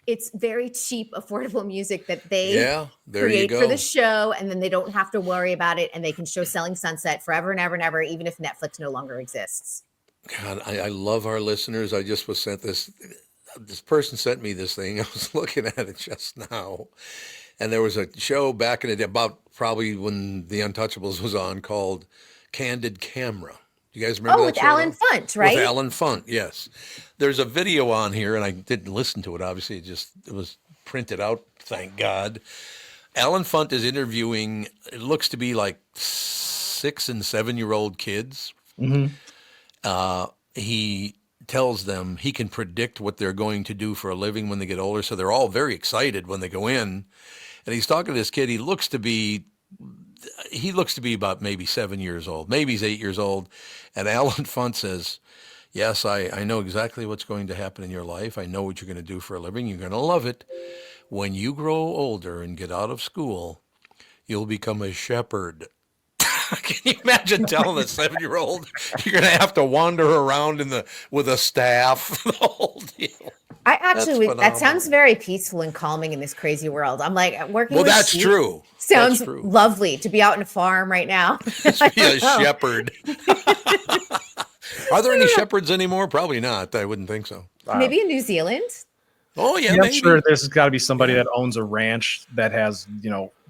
it's very cheap, affordable music that they create for the show, and then they don't have to worry about it, and they can show Selling Sunset forever and ever and ever, even if Netflix no longer exists. God, I love our listeners. I just was sent this. This person sent me this thing. I was looking at it just now, and there was a show back in the day, about probably when The Untouchables was on, called Candid Camera. You guys remember that with show? Alan Funt, right? With Alan Funt, yes. There's a video on here, and I didn't listen to it, obviously. It was printed out, thank God. Alan Funt is interviewing, it looks to be like 6 and 7-year-old kids. Mm-hmm. He tells them he can predict what they're going to do for a living when they get older, so they're all very excited when they go in. And he's talking to this kid. He looks to be about maybe 7 years old. Maybe he's 8 years old. And Alan Funt says, yes, I know exactly what's going to happen in your life. I know what you're going to do for a living. You're going to love it. When you grow older and get out of school, you'll become a shepherd. Can you imagine telling a 7-year-old you're going to have to wander around with a staff? The whole deal. I actually, that sounds very peaceful and calming in this crazy world. I'm like working. Well, with that's sheep true. Sounds lovely to be out in a farm right now. Be a shepherd. Are there any shepherds anymore? Probably not. I wouldn't think so. Maybe in New Zealand. Oh yeah, I'm sure there's got to be somebody that owns a ranch that has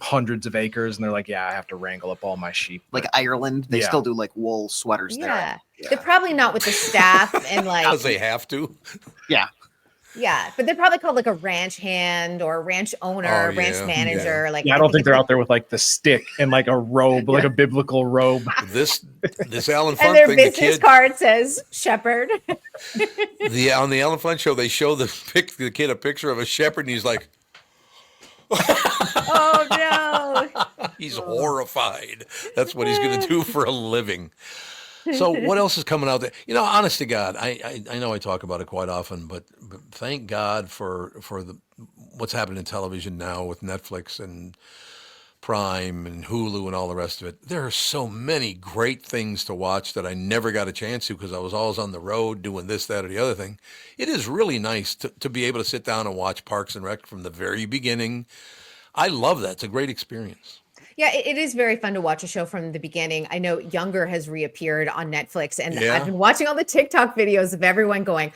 hundreds of acres, and they're like, yeah, I have to wrangle up all my sheep. Like Ireland, they still do like wool sweaters there. They're probably not with the staff and like because they have to. Yeah, but they're probably called like a ranch hand or a ranch owner, ranch manager. Yeah. Like, I don't think they're out there with like the stick and like a robe, like a biblical robe. This Alan Funt and their thing, business card says shepherd. On the Alan Funt show, they show the kid a picture of a shepherd, and he's like, "Oh no!" He's horrified. That's what he's going to do for a living. So what else is coming out there? Honest to God, I know I talk about it quite often, but thank God for what's happening in television now with Netflix and Prime and Hulu and all the rest of it. There are so many great things to watch that I never got a chance to because I was always on the road doing this, that, or the other thing. It is really nice to be able to sit down and watch Parks and Rec from the very beginning. I love that. It's a great experience. Yeah, it is very fun to watch a show from the beginning. I know Younger has reappeared on Netflix, and I've been watching all the TikTok videos of everyone going,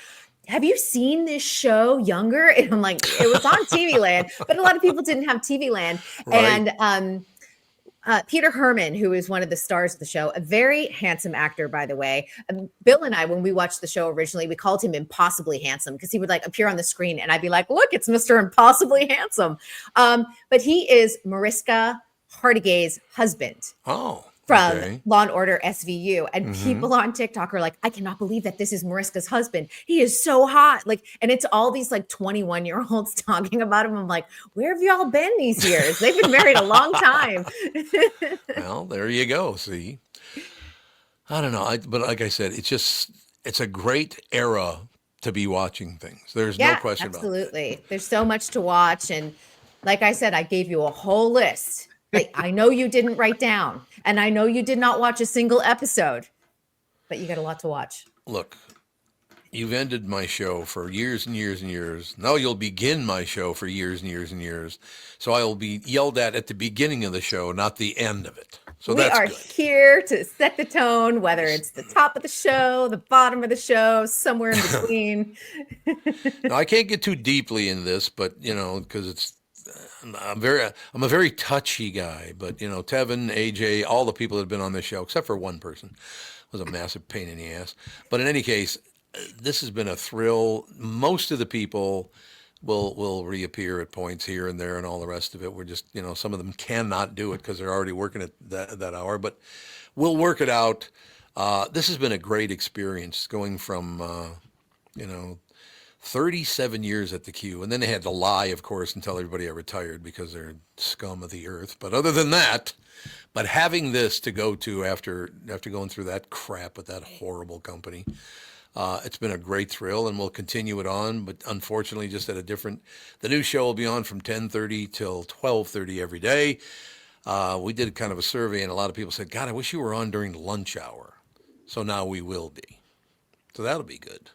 have you seen this show, Younger? And I'm like, it was on TV Land, but a lot of people didn't have TV Land. Right. And Peter Herman, who is one of the stars of the show, a very handsome actor, by the way. Bill and I, when we watched the show originally, we called him Impossibly Handsome because he would like appear on the screen and I'd be like, look, it's Mr. Impossibly Handsome. But he is Mariska Hargitay's husband. Oh. From Law and Order SVU. And people on TikTok are like, I cannot believe that this is Mariska's husband. He is so hot. Like, and it's all these like 21-year-olds talking about him. I'm like, where have y'all been these years? They've been married a long time. Well, there you go. See, I don't know. But like I said, it's a great era to be watching things. There's no question about it. Absolutely. There's so much to watch. And like I said, I gave you a whole list. I know you didn't write down, and I know you did not watch a single episode, but you got a lot to watch. Look, you've ended my show for years and years and years. Now you'll begin my show for years and years and years. So I will be yelled at the beginning of the show, not the end of it. So we are here to set the tone, whether it's the top of the show, the bottom of the show, somewhere in between. Now, I can't get too deeply into this, but, because I'm a very touchy guy, but Tevin, AJ, all the people that have been on this show, except for one person, was a massive pain in the ass. But in any case, this has been a thrill. Most of the people will reappear at points here and there and all the rest of it. We're just, some of them cannot do it because they're already working at that hour, but we'll work it out. This has been a great experience going from, 37 years at the Q. And then they had to lie, of course, and tell everybody I retired because they're scum of the earth. But other than that, having this to go to after going through that crap with that horrible company, it's been a great thrill, and we'll continue it on. But unfortunately, just at the new show will be on from 10:30 till 12:30 every day. We did kind of a survey, and a lot of people said, God, I wish you were on during lunch hour. So now we will be. So that'll be good.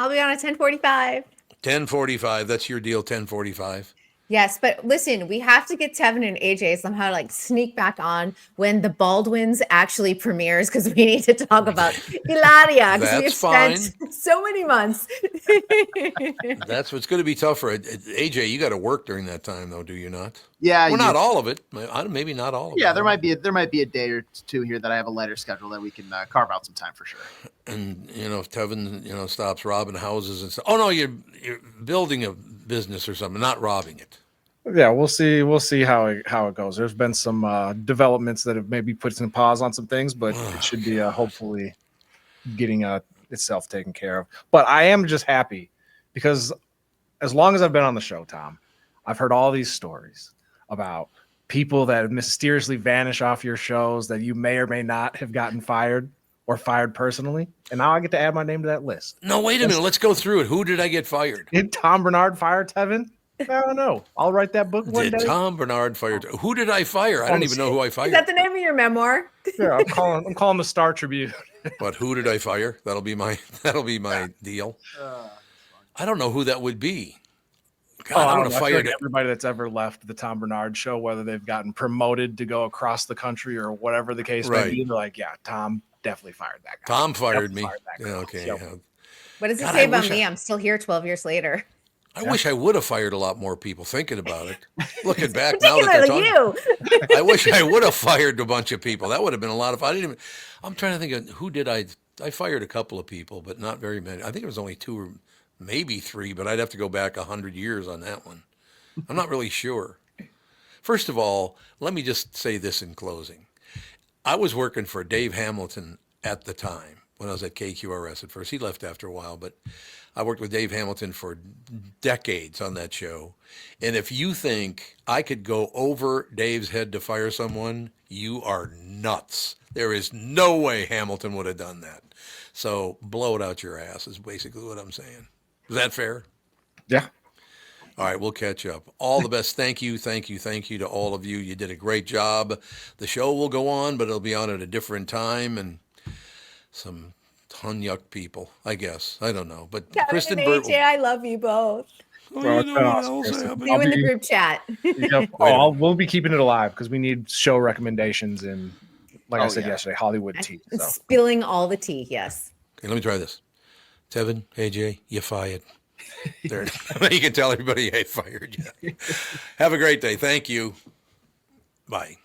I'll be on at 10:45. 10:45. That's your deal, 10:45. Yes, but listen, we have to get Tevin and AJ somehow sneak back on when the Baldwins actually premieres, because we need to talk about Hilaria, because we've spent so many months. That's what's going to be tough for AJ. You got to work during that time, though, do you not? Yeah, well, not all of it. Maybe not all of it. Yeah, there might be a day or two here that I have a lighter schedule that we can carve out some time for sure. And if Tevin stops robbing houses and stuff. Oh no, you're building a business or something, not robbing it. Yeah, we'll see how it goes. There's been some developments that have maybe put some pause on some things, but it should be hopefully getting itself taken care of. But I am just happy because as long as I've been on the show, Tom, I've heard all these stories about people that mysteriously vanish off your shows that you may or may not have gotten fired or fired personally. And now I get to add my name to that list. No, wait a minute. Let's go through it. Who did I get fired? Did Tom Barnard fire Tevin? I don't know. I'll write that book one day. Did Tom Barnard fire? Who did I fire? I don't even know who I fired. Is that the name of your memoir? Yeah, I'm calling the Star Tribune. But who did I fire? That'll be my deal. I don't know who that would be. God, I would have fired everybody that's ever left the Tom Barnard show, whether they've gotten promoted to go across the country or whatever the case may be. They're like, yeah, Tom definitely fired that guy. Tom fired me. Yeah, okay. Yep. Yeah. What does it say about me? I'm still here 12 years later. I wish I would have fired a lot more people. Thinking about it, looking back now that they're talking, I wish I would have fired a bunch of people. That would have been a lot of fun. I'm trying to think of who did I fired a couple of people, but not very many. I think it was only 2 or maybe 3, but I'd have to go back 100 years on that one. I'm not really sure. First of all, let me just say this in closing. I was working for Dave Hamilton at the time when I was at KQRS at first. He left after a while, but I worked with Dave Hamilton for decades on that show. And if you think I could go over Dave's head to fire someone, you are nuts. There is no way Hamilton would have done that. So blow it out your ass is basically what I'm saying. Is that fair? Yeah. All right, we'll catch up. All the best. Thank you to all of you. You did a great job. The show will go on, but it'll be on at a different time and some yuck people, I guess. I don't know. But Kevin Kristen and Burt. AJ, I love you both. Well, See you in the group chat. We'll be keeping it alive because we need show recommendations and, like I said yesterday, Hollywood tea. So. Spilling all the tea, yes. Okay, let me try this. Tevin, AJ, you fired. There, you can tell everybody I fired you. Have a great day. Thank you. Bye.